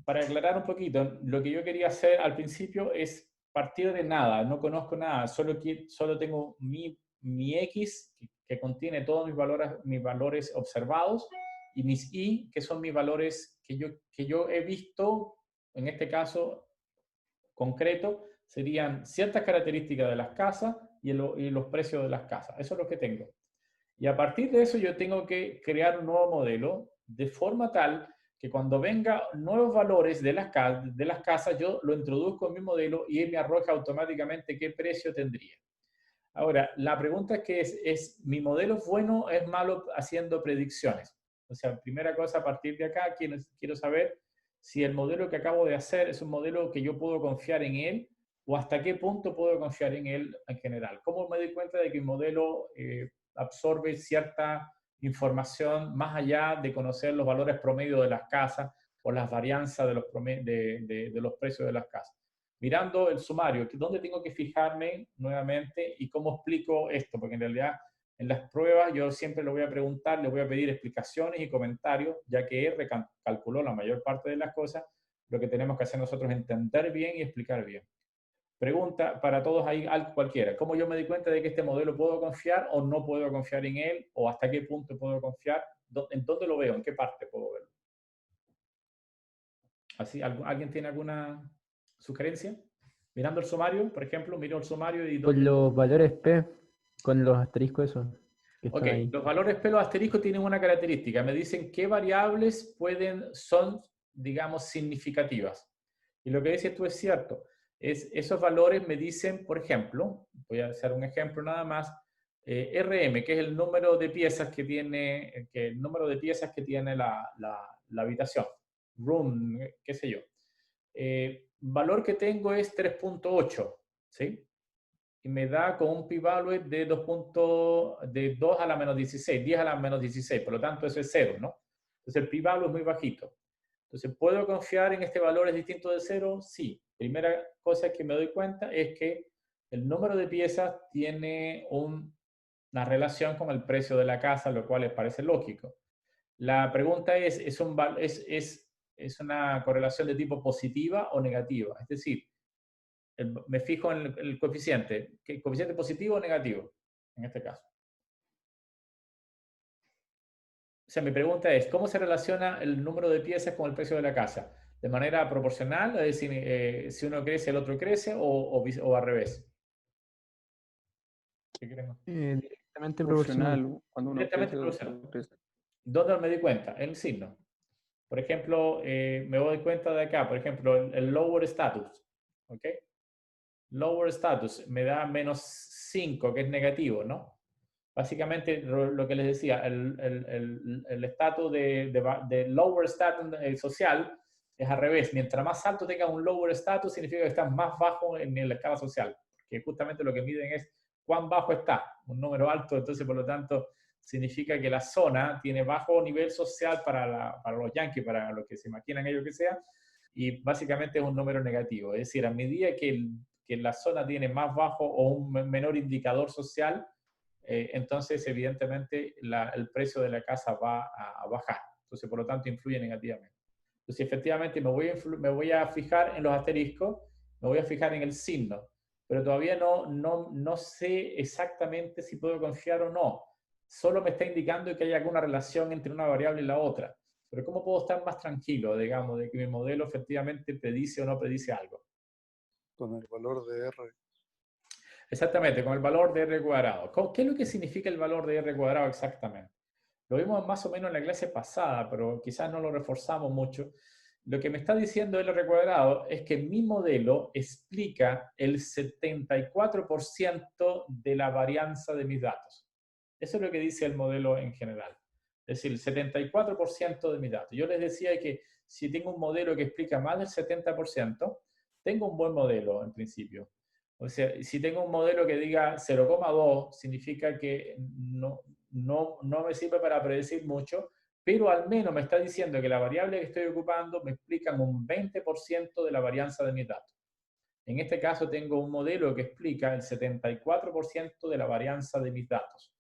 Speaker 1: para aclarar un poquito, lo que yo quería hacer al principio es partir de nada, no conozco nada, solo tengo mi X, que contiene todos mis valores observados, y mis Y, que son mis valores que yo he visto en este caso concreto, serían ciertas características de las casas y los precios de las casas. Eso es lo que tengo. Y a partir de eso yo tengo que crear un nuevo modelo de forma tal que cuando venga nuevos valores de las casas, yo lo introduzco en mi modelo y él me arroja automáticamente qué precio tendría. Ahora, la pregunta es que ¿mi modelo es bueno o es malo haciendo predicciones? O sea, primera cosa, a partir de acá, quiero saber si el modelo que acabo de hacer es un modelo que yo puedo confiar en él o hasta qué punto puedo confiar en él en general. ¿Cómo me doy cuenta de que mi modelo absorbe cierta información más allá de conocer los valores promedio de las casas o las varianzas de los precios de las casas? Mirando el sumario, ¿dónde tengo que fijarme nuevamente y cómo explico esto? Porque en realidad en las pruebas yo siempre le voy a preguntar, le voy a pedir explicaciones y comentarios, ya que él calculó la mayor parte de las cosas. Lo que tenemos que hacer nosotros es entender bien y explicar bien. Pregunta para todos ahí, cualquiera. ¿Cómo yo me di cuenta de que este modelo puedo confiar o no puedo confiar en él? ¿O hasta qué punto puedo confiar? ¿En dónde lo veo? ¿En qué parte puedo verlo? Así, ¿alguien tiene alguna sugerencia? Mirando el sumario, por ejemplo, miro el sumario y...
Speaker 4: Con los valores P, con los asteriscos esos que están
Speaker 1: Ok,
Speaker 4: ahí.
Speaker 1: los valores P, los asteriscos tienen una característica. Me dicen qué variables son, digamos, significativas. Y lo que dices tú es cierto. Esos valores me dicen, por ejemplo, voy a hacer un ejemplo nada más, RM, que es el número de piezas que tiene, la habitación. Room, qué sé yo. Valor que tengo es 3.8, ¿sí? Y me da con un p-value de 2 a la menos 16, 10 a la menos 16, por lo tanto eso es 0, ¿no? Entonces el p-value es muy bajito. Entonces, ¿puedo confiar en este valor es distinto de 0? Sí. Primera cosa que me doy cuenta es que el número de piezas tiene una relación con el precio de la casa, lo cual les parece lógico. La pregunta ¿es una correlación de tipo positiva o negativa? Es decir, me fijo en el coeficiente. ¿Qué coeficiente positivo o negativo? En este caso. O sea, mi pregunta es, ¿cómo se relaciona el número de piezas con el precio de la casa? ¿De manera proporcional? Es decir, si uno crece, el otro crece, o al revés. ¿Qué queremos?
Speaker 4: Directamente proporcional.
Speaker 3: Cuando uno
Speaker 1: Directamente
Speaker 3: crece,
Speaker 1: proporcional.
Speaker 3: otro crece.
Speaker 1: ¿Dónde me di cuenta? En el signo. Por ejemplo, me doy cuenta de acá, por ejemplo, el lower status. ¿Ok? Lower status me da menos 5, que es negativo, ¿no? Básicamente lo que les decía, el estatus de lower status social es al revés. Mientras más alto tenga un lower status, significa que estás más bajo en la escala social. Que justamente lo que miden es cuán bajo está. Un número alto, entonces por lo tanto significa que la zona tiene bajo nivel social para los yanquis, para lo que se imaginan ellos que sea, y básicamente es un número negativo. Es decir, a medida que la zona tiene más bajo o un menor indicador social, entonces evidentemente el precio de la casa va a bajar. Entonces, por lo tanto, influye negativamente. Entonces, efectivamente, me voy a fijar en los asteriscos, me voy a fijar en el signo, pero todavía no sé exactamente si puedo confiar o no. Solo me está indicando que hay alguna relación entre una variable y la otra. Pero ¿cómo puedo estar más tranquilo, digamos, de que mi modelo efectivamente predice o no predice algo?
Speaker 5: Con el valor de R.
Speaker 1: Exactamente, con el valor de R cuadrado. ¿Qué es lo que significa el valor de R cuadrado exactamente? Lo vimos más o menos en la clase pasada, pero quizás no lo reforzamos mucho. Lo que me está diciendo el R cuadrado es que mi modelo explica el 74% de la varianza de mis datos. Eso es lo que dice el modelo en general. Es decir, el 74% de mis datos. Yo les decía que si tengo un modelo que explica más del 70%, tengo un buen modelo en principio. O sea, si tengo un modelo que diga 0,2, significa que no me sirve para predecir mucho, pero al menos me está diciendo que la variable que estoy ocupando me explica un 20% de la varianza de mis datos. En este caso tengo un modelo que explica el 74% de la varianza de mis datos.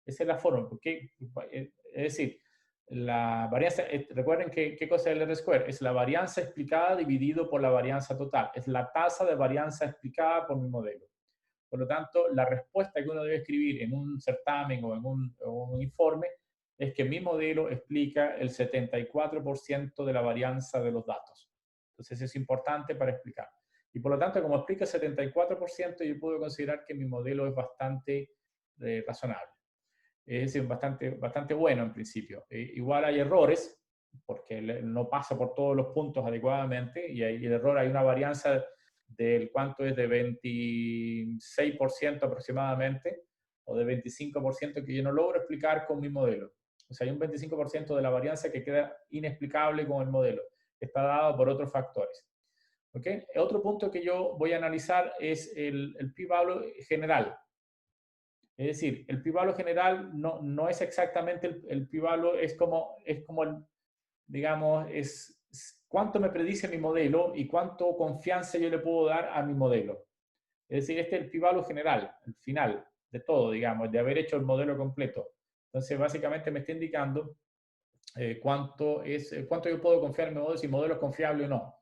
Speaker 1: Esa es la forma, porque, es decir, la varianza, recuerden que qué cosa es el R-square, es la varianza explicada dividido por la varianza total, es la tasa de varianza explicada por mi modelo. Por lo tanto, la respuesta que uno debe escribir en un certamen o en un informe es que mi modelo explica el 74% de la varianza de los datos. Entonces es importante para explicar. Y por lo tanto, como explica el 74%, yo puedo considerar que mi modelo es bastante razonable. Es decir, bastante bueno en principio. Igual hay errores, porque no pasa por todos los puntos adecuadamente, y el error, hay una varianza del cuánto es de 26% aproximadamente, o de 25% que yo no logro explicar con mi modelo. O sea, hay un 25% de la varianza que queda inexplicable con el modelo, que está dado por otros factores. ¿Okay? Otro punto que yo voy a analizar es el p-value general. Es decir, el p-value general no es exactamente el p-value, es como digamos, es cuánto me predice mi modelo y cuánto confianza yo le puedo dar a mi modelo. Es decir, este es el p-value general, el final de todo, digamos, de haber hecho el modelo completo. Entonces, básicamente me está indicando cuánto yo puedo confiar en mi modelo, si mi modelo es confiable o no,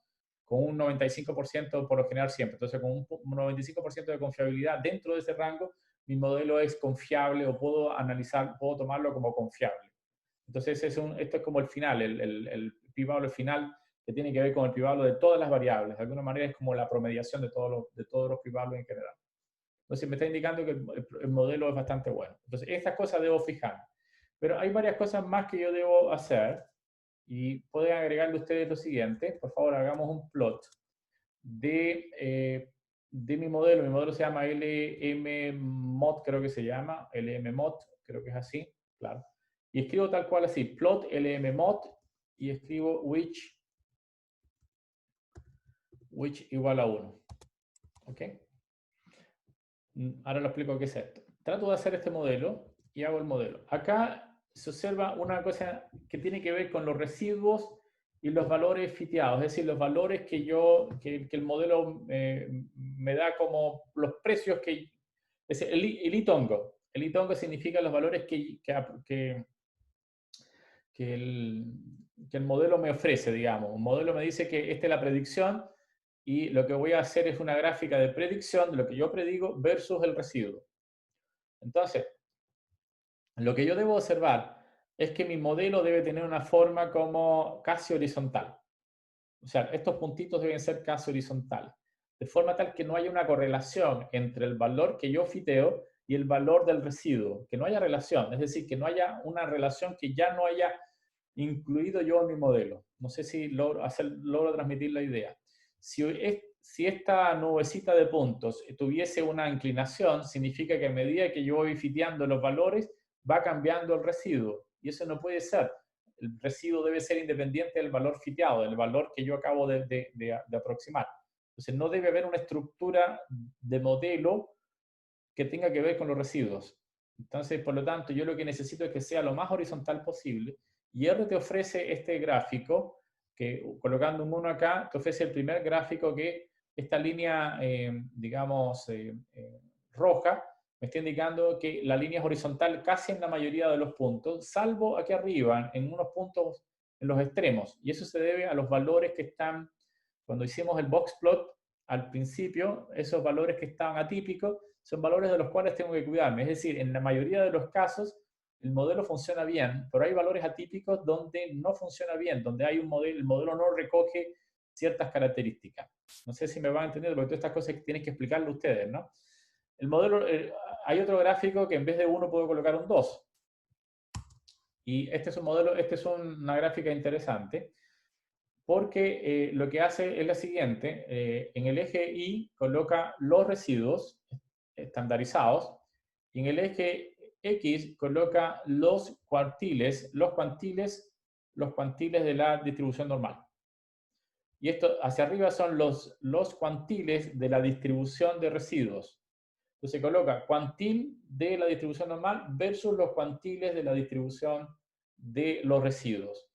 Speaker 1: con un 95% por lo general siempre. Entonces, con un 95% de confiabilidad dentro de ese rango, mi modelo es confiable o puedo tomarlo como confiable. Entonces, esto es como el final, el p-value final, que tiene que ver con el p-value de todas las variables. De alguna manera es como la promediación de todos los p-values en general. Entonces, me está indicando que el modelo es bastante bueno. Entonces, estas cosas debo fijar. Pero hay varias cosas más que yo debo hacer, y pueden agregarle ustedes lo siguiente. Por favor, hagamos un plot de mi modelo. Mi modelo se llama LMMod, creo que se llama, LMMod, creo que es así, claro. Y escribo tal cual así, plot LMMod, y escribo which igual a 1. ¿Ok? Ahora lo explico qué es esto. Trato de hacer este modelo y hago el modelo. Acá se observa una cosa que tiene que ver con los residuos y los valores fiteados, es decir, los valores que el modelo me da como los precios que... Es el itongo. El itongo significa los valores que el modelo me ofrece, digamos. Un modelo me dice que esta es la predicción, y lo que voy a hacer es una gráfica de predicción de lo que yo predigo versus el residuo. Entonces, lo que yo debo observar es que mi modelo debe tener una forma como casi horizontal. O sea, estos puntitos deben ser casi horizontales, de forma tal que no haya una correlación entre el valor que yo fiteo y el valor del residuo, que no haya relación, es decir, que no haya una relación que ya no haya incluido yo en mi modelo. No sé si logro transmitir la idea. Si esta nubecita de puntos tuviese una inclinación, significa que a medida que yo voy fiteando los valores, va cambiando el residuo. Y eso no puede ser. El residuo debe ser independiente del valor fiteado, del valor que yo acabo de aproximar. Entonces, no debe haber una estructura de modelo que tenga que ver con los residuos. Entonces, por lo tanto, yo lo que necesito es que sea lo más horizontal posible. Y R te ofrece este gráfico, que colocando un 1 acá, te ofrece el primer gráfico, que esta línea, digamos, roja, me está indicando que la línea es horizontal casi en la mayoría de los puntos, salvo aquí arriba, en unos puntos en los extremos. Y eso se debe a los valores que están, cuando hicimos el box plot al principio, esos valores que estaban atípicos son valores de los cuales tengo que cuidarme. Es decir, en la mayoría de los casos, el modelo funciona bien, pero hay valores atípicos donde no funciona bien, donde hay el modelo no recoge ciertas características. No sé si me van a entender, porque todas estas cosas tienen que explicarlo ustedes, ¿no? El modelo, hay otro gráfico que en vez de 1 puedo colocar un 2. Y este es un modelo, es una gráfica interesante, porque lo que hace es la siguiente. En el eje Y coloca los residuos estandarizados, y en el eje X coloca los cuantiles de la distribución normal. Y esto hacia arriba son los cuantiles de la distribución de residuos. Entonces se coloca cuantil de la distribución normal versus los cuantiles de la distribución de los residuos.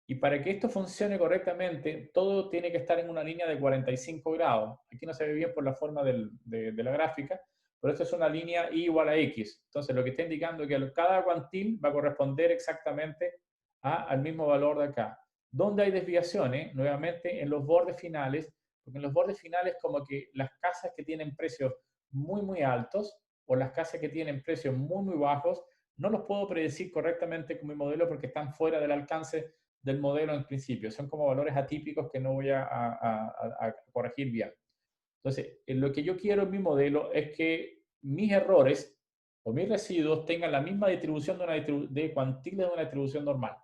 Speaker 1: Y para que esto funcione correctamente, todo tiene que estar en una línea de 45 grados. Aquí no se ve bien por la forma de la gráfica, pero esto es una línea Y igual a X. Entonces lo que está indicando es que cada cuantil va a corresponder exactamente al mismo valor de acá. Donde hay desviaciones, nuevamente, en los bordes finales, porque en los bordes finales como que las casas que tienen precios muy, muy altos, o las casas que tienen precios muy, muy bajos, no los puedo predecir correctamente con mi modelo porque están fuera del alcance del modelo en principio. Son como valores atípicos que no voy a corregir bien. Entonces, lo que yo quiero en mi modelo es que mis errores o mis residuos tengan la misma distribución de cuantiles de una distribución normal.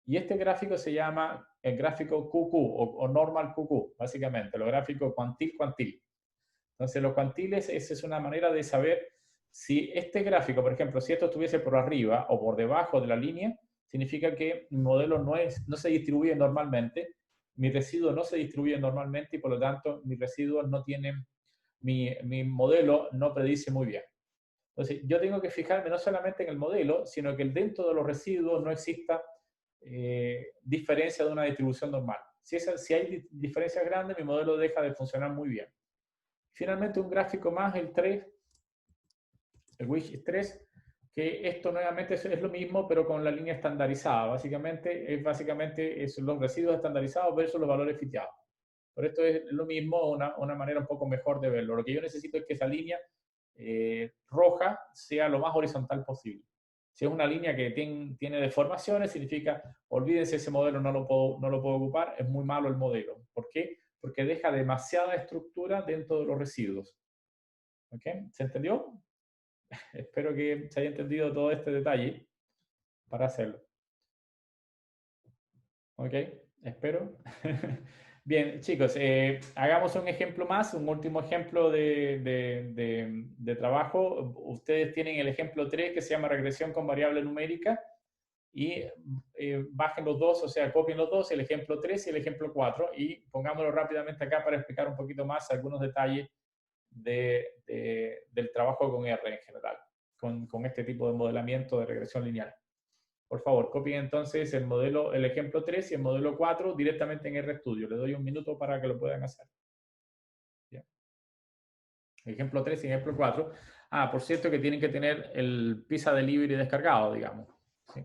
Speaker 1: Y este gráfico se llama el gráfico QQ o normal QQ, básicamente, los gráficos cuantil-cuantil. Entonces, los cuantiles, esa es una manera de saber si este gráfico, por ejemplo, si esto estuviese por arriba o por debajo de la línea, significa que mi modelo no se distribuye normalmente, mi residuo no se distribuye normalmente y por lo tanto mis residuos no tienen, mi modelo no predice muy bien. Entonces, yo tengo que fijarme no solamente en el modelo, sino que dentro de los residuos no exista diferencia de una distribución normal. Si hay diferencias grandes, mi modelo deja de funcionar muy bien. Finalmente, un gráfico más, el 3, el Wish 3, que esto nuevamente es lo mismo, pero con la línea estandarizada. Básicamente es los residuos estandarizados versus los valores fiteados. Por esto es lo mismo, una manera un poco mejor de verlo. Lo que yo necesito es que esa línea roja sea lo más horizontal posible. Si es una línea que tiene deformaciones, significa, olvídense, ese modelo no lo puedo ocupar, es muy malo el modelo. ¿Por qué? Porque deja demasiada estructura dentro de los residuos. ¿Ok? ¿Se entendió? Espero que se haya entendido todo este detalle para hacerlo. ¿Ok? Espero. Bien, chicos, hagamos un ejemplo más, un último ejemplo de trabajo. Ustedes tienen el ejemplo 3 que se llama regresión con variable numérica y bajen los dos, o sea, copien los dos, el ejemplo 3 y el ejemplo 4 y pongámoslo rápidamente acá para explicar un poquito más algunos detalles del trabajo con R en general, con este tipo de modelamiento de regresión lineal. Por favor, copien entonces el ejemplo 3 y el modelo 4 directamente en RStudio. Les doy un minuto para que lo puedan hacer. Bien. Ejemplo 3 y ejemplo 4. Ah, por cierto que tienen que tener el Pizza Delivery descargado, digamos. ¿Sí?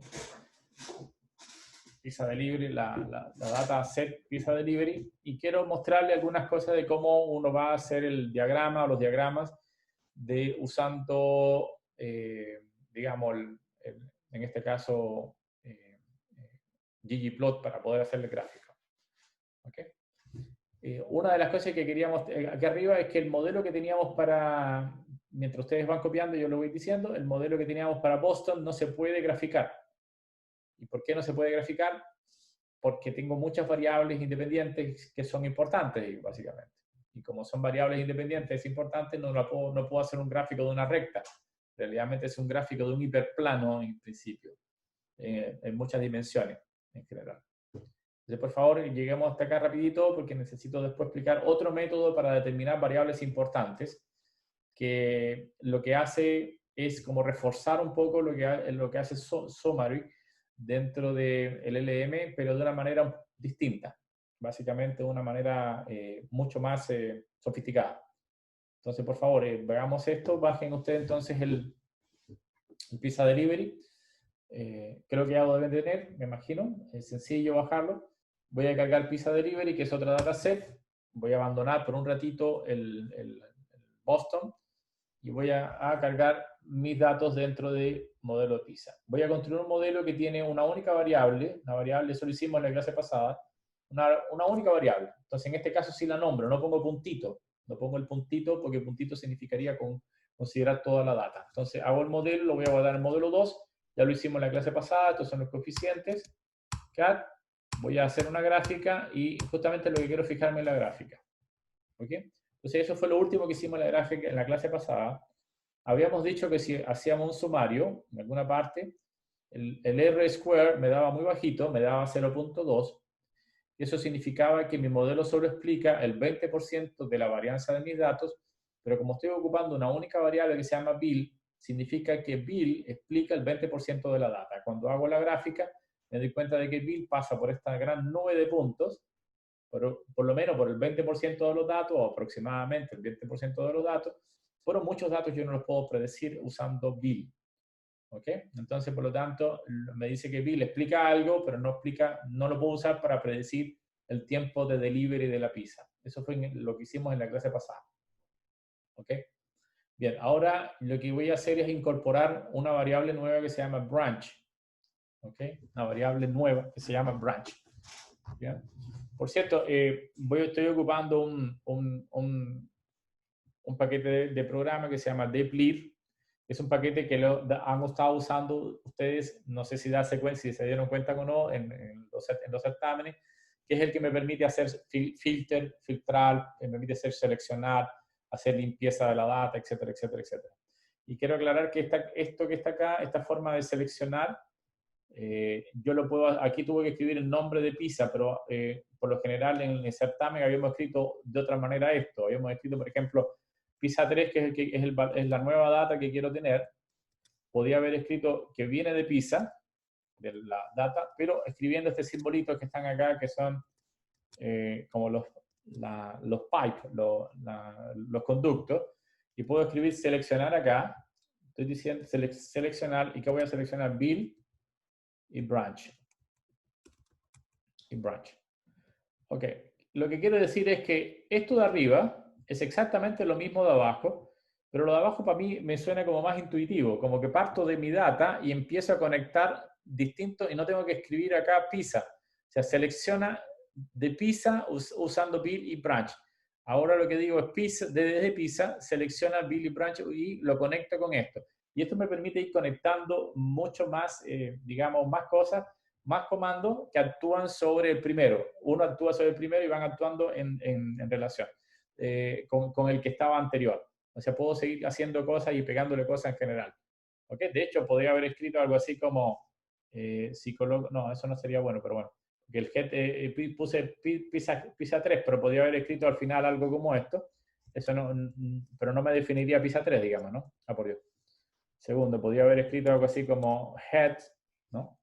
Speaker 1: Pizza Delivery, la data set Pizza Delivery. Y quiero mostrarle algunas cosas de cómo uno va a hacer el diagrama o los diagramas usando, digamos, en este caso, ggplot para poder hacerle gráfico. ¿Okay? Una de las cosas que queríamos aquí arriba es que el modelo que teníamos para, mientras ustedes van copiando, yo lo voy diciendo, el modelo que teníamos para Boston no se puede graficar. ¿Y por qué no se puede graficar? Porque tengo muchas variables independientes que son importantes, básicamente. Y como son variables independientes importantes, no puedo hacer un gráfico de una recta. Realmente es un gráfico de un hiperplano en principio, en muchas dimensiones en general. Entonces, por favor, lleguemos hasta acá rapidito porque necesito después explicar otro método para determinar variables importantes que lo que hace es como reforzar un poco lo que hace Summary dentro del LLM, pero de una manera distinta. Básicamente de una manera mucho más sofisticada. Entonces, por favor, veamos esto. Bajen ustedes entonces el Pizza Delivery. Creo que ya lo deben tener, me imagino. Es sencillo bajarlo. Voy a cargar Pizza Delivery, que es otra dataset. Voy a abandonar por un ratito el Boston y voy a cargar mis datos dentro de modelo de Pizza. Voy a construir un modelo que tiene una única variable, eso lo hicimos en la clase pasada, una única variable. Entonces, en este caso sí la nombro, no pongo puntito. No pongo el puntito porque puntito significaría considerar toda la data. Entonces, hago el modelo, lo voy a guardar en el modelo 2. Ya lo hicimos en la clase pasada, estos son los coeficientes. Cat, voy a hacer una gráfica y justamente lo que quiero fijarme en la gráfica. ¿Ok? Entonces, eso fue lo último que hicimos en la gráfica en la clase pasada. Habíamos dicho que si hacíamos un sumario en alguna parte, el R² me daba muy bajito, me daba 0.2. Eso significaba que mi modelo solo explica el 20% de la varianza de mis datos, pero como estoy ocupando una única variable que se llama Bill, significa que Bill explica el 20% de la data. Cuando hago la gráfica, me doy cuenta de que Bill pasa por esta gran nube de puntos, por lo menos por el 20% de los datos, o aproximadamente el 20% de los datos. Fueron muchos datos, yo no los puedo predecir usando Bill. ¿Ok? Entonces, por lo tanto, me dice que Bill explica algo, pero no lo puedo usar para predecir el tiempo de delivery de la pizza. Eso fue lo que hicimos en la clase pasada. ¿Ok? Bien, ahora lo que voy a hacer es incorporar una variable nueva que se llama branch. ¿ok? Una variable nueva que se llama branch. ¿Ya? Por cierto, estoy ocupando un paquete de programa que se llama dplyr. Es un paquete que han estado usando ustedes, no sé si si se dieron cuenta o no, en los certámenes, que es el que me permite hacer filtrar, me permite hacer seleccionar, hacer limpieza de la data, etcétera, etcétera, etcétera. Y quiero aclarar que esto que está acá, esta forma de seleccionar, yo lo puedo, aquí tuve que escribir el nombre de PISA, pero por lo general en el certamen habíamos escrito de otra manera esto. Habíamos escrito, por ejemplo, PISA 3, que es la nueva data que quiero tener. Podía haber escrito que viene de PISA, de la data, pero escribiendo estos simbolitos que están acá, que son como los pipes, los conductos, y puedo escribir seleccionar acá. Estoy diciendo seleccionar, ¿y qué voy a seleccionar? Bill y branch. Y branch. Ok. Lo que quiero decir es que esto de arriba es exactamente lo mismo de abajo, pero lo de abajo para mí me suena como más intuitivo, como que parto de mi data y empiezo a conectar distinto y no tengo que escribir acá PISA. O sea, selecciona de PISA usando Bill y branch. Ahora lo que digo es PISA, desde PISA selecciona Bill y branch y lo conecto con esto. Y esto me permite ir conectando mucho más, digamos, más cosas, más comandos que actúan sobre el primero. Uno actúa sobre el primero y van actuando en relación con el que estaba anterior. O sea, puedo seguir haciendo cosas y pegándole cosas en general. ¿Ok? De hecho, podría haber escrito algo así como no, eso no sería bueno, pero bueno. Porque el head, puse PISA 3, pero podría haber escrito al final algo como esto. Eso no, pero no me definiría PISA 3, digamos, ¿no? Ah, por Dios. Segundo, podría haber escrito algo así como head, ¿no?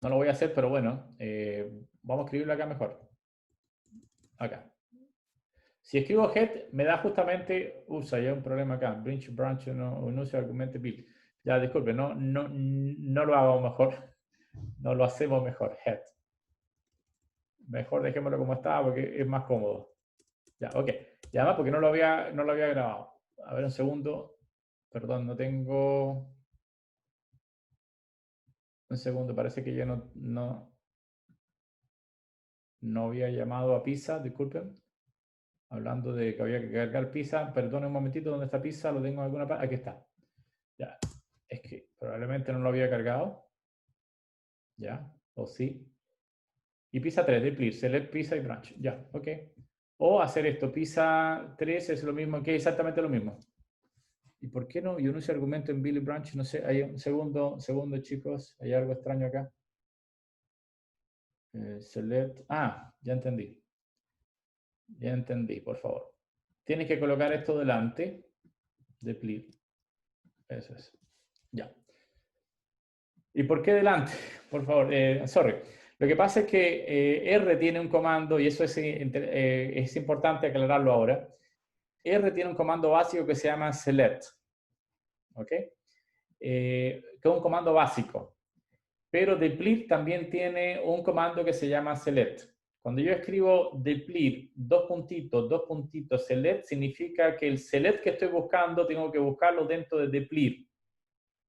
Speaker 1: No lo voy a hacer, pero bueno, vamos a escribirlo acá mejor. Acá. Si escribo head, me da justamente, hay un problema acá, branch, no se argumente Bill. Ya, disculpe, no lo hago mejor, no lo hacemos mejor, head. Mejor dejémoslo como estaba porque es más cómodo. Ya, ok. Y además porque no lo había grabado. A ver un segundo, perdón, no tengo... Un segundo, parece que yo no había llamado a PISA, disculpen. Hablando de que había que cargar PISA, perdón un momentito, ¿dónde está PISA? Lo tengo en alguna parte, aquí está. Ya, es que probablemente no lo había cargado. Ya, o sí. Y PISA 3, deplir, select PISA y branch. Ya, ok. O hacer esto, PISA 3 es lo mismo, que es exactamente lo mismo. ¿Y por qué no? Yo no hice argumento en Billy Branch, no sé, hay un segundo chicos, hay algo extraño acá. Select, ya entendí. Ya entendí, por favor. Tienes que colocar esto delante de Plir. Eso es. Ya. ¿Y por qué delante? Por favor, sorry. Lo que pasa es que R tiene un comando, y eso es importante aclararlo ahora. R tiene un comando básico que se llama select. ¿Ok? Que es un comando básico. Pero deplir también tiene un comando que se llama select. Cuando yo escribo deplir, dos puntitos, select, significa que el select que estoy buscando tengo que buscarlo dentro de deplir.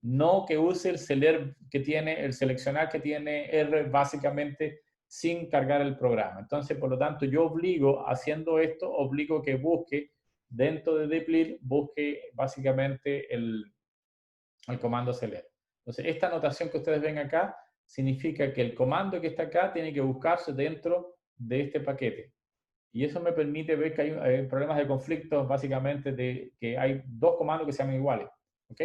Speaker 1: No que use el select que tiene, el seleccionar que tiene R básicamente sin cargar el programa. Entonces, por lo tanto, yo obligo, haciendo esto, obligo que busque dentro de deplir, busque básicamente el comando select. Entonces, esta notación que ustedes ven acá significa que el comando que está acá tiene que buscarse dentro de este paquete. Y eso me permite ver que hay problemas de conflicto, básicamente, de que hay dos comandos que se llaman iguales. ¿Ok?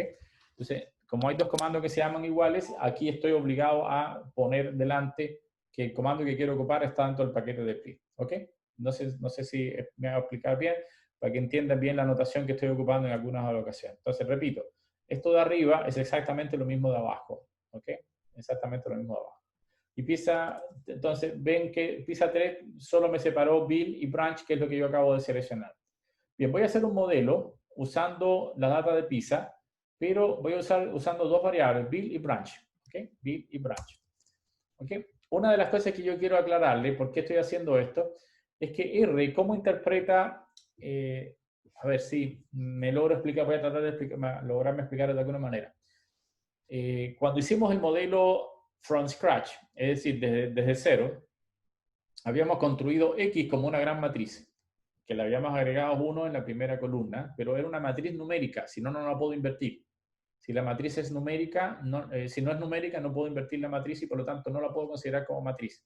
Speaker 1: Entonces, como hay dos comandos que se llaman iguales, aquí estoy obligado a poner delante que el comando que quiero ocupar está dentro del paquete de pli. ¿Ok? No sé si me voy a explicar bien, para que entiendan bien la notación que estoy ocupando en algunas ocasiones. Entonces, repito, esto de arriba es exactamente lo mismo de abajo. ¿Ok? Exactamente lo mismo de abajo. Y PISA, entonces ven que PISA 3 solo me separó Bill y Branch, que es lo que yo acabo de seleccionar. Bien, voy a hacer un modelo usando la data de PISA, pero voy a usando dos variables, Bill y Branch. ¿Ok? Bill y Branch. ¿Ok? Una de las cosas que yo quiero aclararle, por qué estoy haciendo esto, es que R, ¿cómo interpreta? A ver si me logro explicar, voy a tratar de lograrme explicar de alguna manera. Cuando hicimos el modelo from scratch, es decir, desde cero, habíamos construido X como una gran matriz, que le habíamos agregado 1 en la primera columna, pero era una matriz numérica, si no, no la puedo invertir. Si la matriz es numérica, si no es numérica, no puedo invertir la matriz y por lo tanto no la puedo considerar como matriz.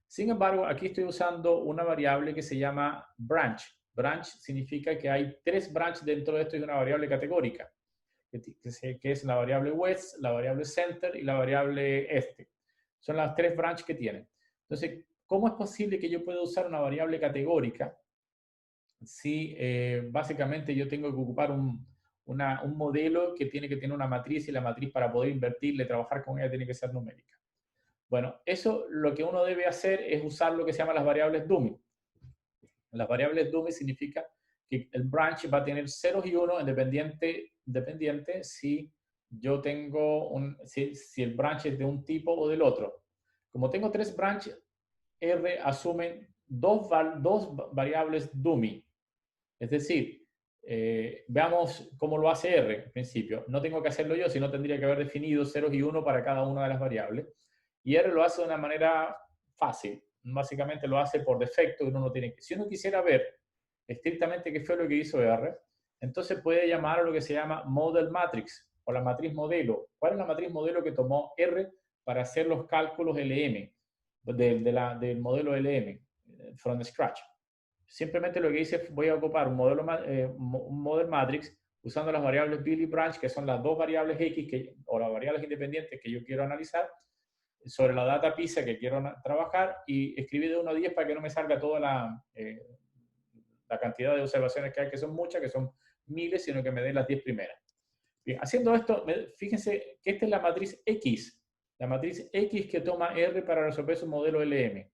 Speaker 1: Sin embargo, aquí estoy usando una variable que se llama branch. Branch significa que hay 3 branches dentro de esto y una variable categórica, que es la variable west, la variable center y la variable este. Son las 3 branches que tienen. Entonces, ¿cómo es posible que yo pueda usar una variable categórica si básicamente yo tengo que ocupar un modelo que tiene que tener una matriz y la matriz para poder invertirle, trabajar con ella, tiene que ser numérica? Bueno, eso lo que uno debe hacer es usar lo que se llama las variables dummy. Las variables dummy significa que el branch va a tener ceros y unos dependiente si yo tengo si el branch es de un tipo o del otro. Como tengo 3 branches, R asume dos variables dummy. Es decir, veamos cómo lo hace R en principio. No tengo que hacerlo yo, sino tendría que haber definido ceros y uno para cada una de las variables. Y R lo hace de una manera fácil. Básicamente lo hace por defecto y uno no tiene que. Si uno quisiera ver estrictamente qué fue lo que hizo R, entonces puede llamar a lo que se llama model matrix o la matriz modelo. ¿Cuál es la matriz modelo que tomó R para hacer los cálculos LM del modelo LM from scratch? Simplemente lo que hice es voy a ocupar un model matrix usando las variables Bill y branch, que son las dos variables X o las variables independientes que yo quiero analizar, sobre la data PISA que quiero trabajar, y escribí de 1 a 10 para que no me salga toda la cantidad de observaciones que hay, que son muchas, que son miles, sino que me dé las 10 primeras. Bien, haciendo esto, fíjense que esta es la matriz X que toma R para resolver su modelo LM.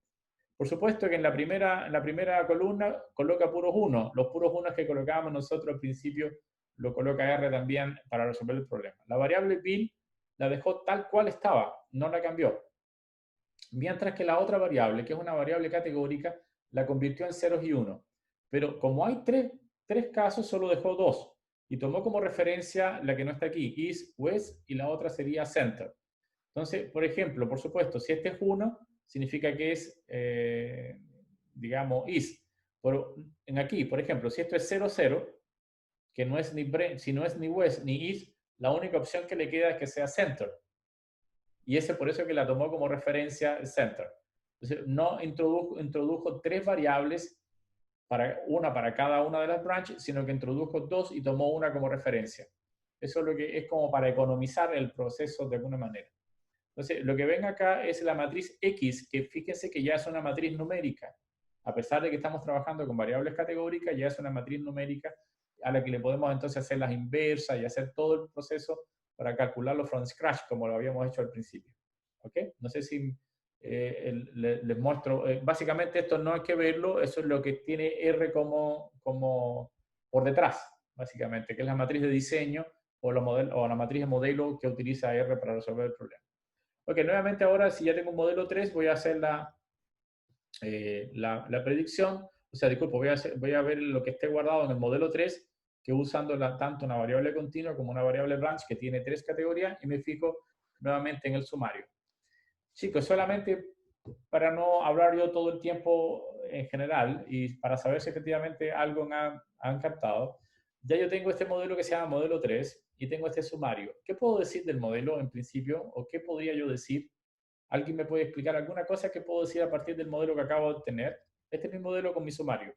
Speaker 1: Por supuesto que en la primera columna coloca puros 1. Los puros 1 que colocábamos nosotros al principio lo coloca R también para resolver el problema. La variable Bill la dejó tal cual estaba, no la cambió. Mientras que la otra variable, que es una variable categórica, la convirtió en ceros y 1. Pero como hay tres casos, solo dejó 2. Y tomó como referencia la que no está aquí, is, west, y la otra sería center. Entonces, por ejemplo, por supuesto, si este es 1, significa que es, digamos, is. Pero aquí, por ejemplo, si esto es 0, 0, que no es si no es ni west ni is, la única opción que le queda es que sea center. Y ese por eso que la tomó como referencia el center. Entonces, no introdujo 3 variables, una para cada una de las branches, sino que introdujo 2 y tomó una como referencia. Eso es lo que es como para economizar el proceso de alguna manera. Entonces, lo que ven acá es la matriz X, que fíjense que ya es una matriz numérica. A pesar de que estamos trabajando con variables categóricas, ya es una matriz numérica a la que le podemos entonces hacer las inversas y hacer todo el proceso para calcularlo from scratch, como lo habíamos hecho al principio. ¿Ok? No sé si les muestro. Básicamente esto no hay que verlo, eso es lo que tiene R como por detrás, básicamente, que es la matriz de diseño o la matriz de modelo que utiliza R para resolver el problema. Ok, nuevamente ahora, si ya tengo un modelo 3, voy a hacer la predicción. O sea, disculpo, voy a ver lo que esté guardado en el modelo 3, que usando tanto una variable continua como una variable branch que tiene 3 categorías, y me fijo nuevamente en el sumario. Chicos, solamente para no hablar yo todo el tiempo en general y para saber si efectivamente algo han captado, ya yo tengo este modelo que se llama modelo 3 y tengo este sumario. ¿Qué puedo decir del modelo en principio o qué podría yo decir? ¿Alguien me puede explicar alguna cosa que puedo decir a partir del modelo que acabo de obtener? Este es mi modelo con mi sumario.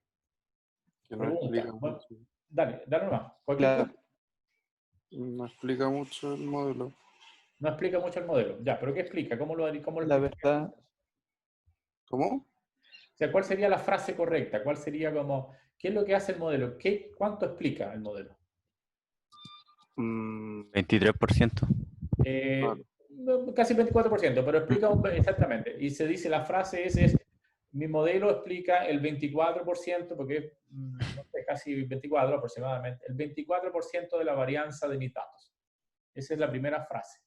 Speaker 5: Que no
Speaker 1: Pregunta.
Speaker 5: explica
Speaker 1: Bueno,
Speaker 5: mucho.
Speaker 1: dale nomás.
Speaker 3: Claro.
Speaker 5: No explica mucho el modelo.
Speaker 1: No explica mucho el modelo. Ya, pero ¿qué explica? ¿Cómo lo
Speaker 3: La
Speaker 1: explica?
Speaker 3: verdad,
Speaker 5: ¿Cómo?
Speaker 1: O sea, ¿cuál sería la frase correcta? ¿Cuál sería como, qué es lo que hace el modelo? ¿Cuánto explica el modelo?
Speaker 6: 23%.
Speaker 1: Casi 24%, pero explica exactamente. Y se dice, la frase es mi modelo explica el 24%, porque es no sé, casi 24 aproximadamente, el 24% de la varianza de mis datos. Esa es la primera frase.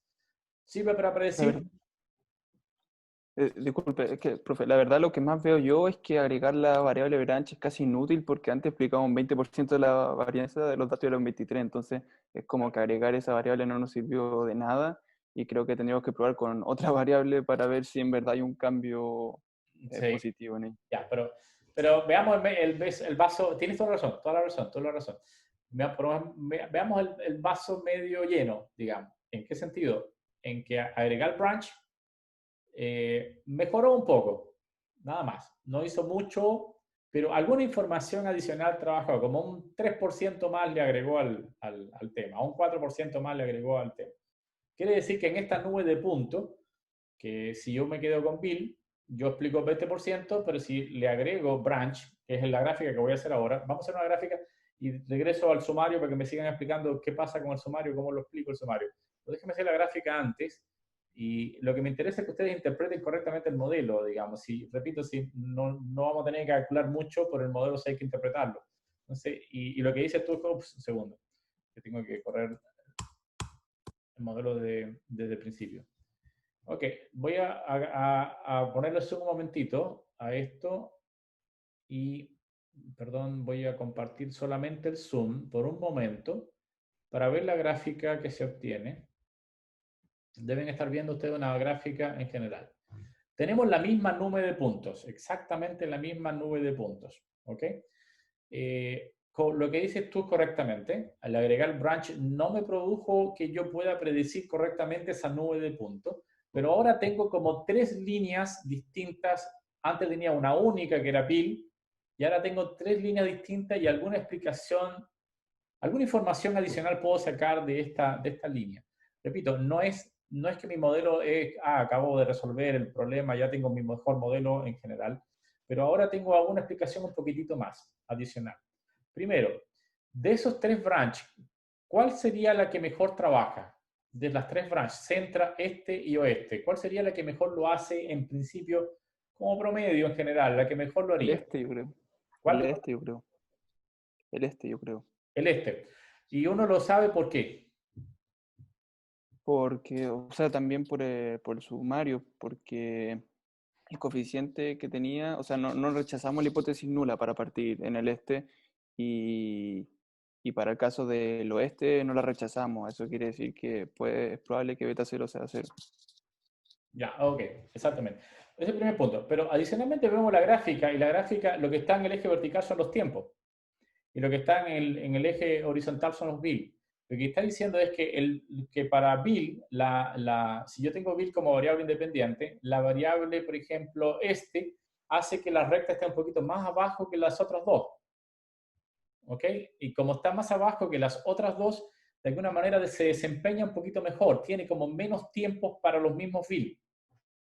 Speaker 1: Sirve para predecir.
Speaker 3: Disculpe, es que, profe, la verdad lo que más veo yo es que agregar la variable branch es casi inútil porque antes explicamos un 20% de la varianza de los datos de los 23, entonces es como que agregar esa variable no nos sirvió de nada y creo que tendríamos que probar con otra variable para ver si en verdad hay un cambio
Speaker 1: Sí,
Speaker 3: positivo en ella.
Speaker 1: ya, pero veamos el vaso, tienes toda la razón, toda la razón, toda la razón. Veamos el vaso medio lleno, digamos. ¿En qué sentido? En que agregar branch mejoró un poco, nada más. No hizo mucho, pero alguna información adicional trabajó, como un 3% más le agregó al tema, un 4% más le agregó al tema. Quiere decir que en esta nube de puntos, que si yo me quedo con Bill, yo explico 20%, pero si le agrego branch, que es la gráfica que voy a hacer ahora, vamos a hacer una gráfica y regreso al sumario para que me sigan explicando qué pasa con el sumario, cómo lo explico el sumario. Pero déjenme hacer la gráfica antes y lo que me interesa es que ustedes interpreten correctamente el modelo, digamos. Si, repito, si no vamos a tener que calcular mucho, por el modelo sí hay que interpretarlo. Entonces, y lo que dice tú, ups, un segundo, que tengo que correr el modelo desde el principio. Ok, voy a ponerle zoom un momentito a esto y, perdón, voy a compartir solamente el zoom por un momento para ver la gráfica que se obtiene. Deben estar viendo ustedes una gráfica en general. Tenemos la misma nube de puntos, exactamente la misma nube de puntos, ¿ok? Lo que dices tú correctamente, al agregar branch no me produjo que yo pueda predecir correctamente esa nube de puntos, pero ahora tengo como 3 líneas distintas. Antes tenía una única que era Bill, y ahora tengo 3 líneas distintas y alguna explicación, alguna información adicional puedo sacar de esta línea. Repito, no es que mi modelo es, acabo de resolver el problema, ya tengo mi mejor modelo en general, pero ahora tengo alguna explicación un poquitito más adicional. Primero, de esos 3 branches, ¿cuál sería la que mejor trabaja? De las 3 branches, centra, este y oeste, ¿cuál sería la que mejor lo hace en principio como promedio en general, la que mejor lo
Speaker 3: El
Speaker 1: haría?
Speaker 3: este, yo creo.
Speaker 1: ¿Cuál?
Speaker 3: El este, yo creo. El este, yo creo.
Speaker 1: El este. Y uno lo sabe por qué.
Speaker 3: Porque, o sea, también por el sumario, porque el coeficiente que tenía, o sea, no rechazamos la hipótesis nula para partir en el este y para el caso del oeste no la rechazamos. Eso quiere decir que es probable que beta 0 sea 0.
Speaker 1: Ya, ok, exactamente. Ese es el primer punto. Pero adicionalmente vemos la gráfica, y la gráfica, lo que está en el eje vertical son los tiempos, y lo que está en el eje horizontal son los Bill. Lo que está diciendo es que para Bill, si yo tengo Bill como variable independiente, la variable, por ejemplo, este, hace que la recta esté un poquito más abajo que las otras dos. ¿Ok? Y como está más abajo que las otras dos, de alguna manera se desempeña un poquito mejor, tiene como menos tiempos para los mismos Bill.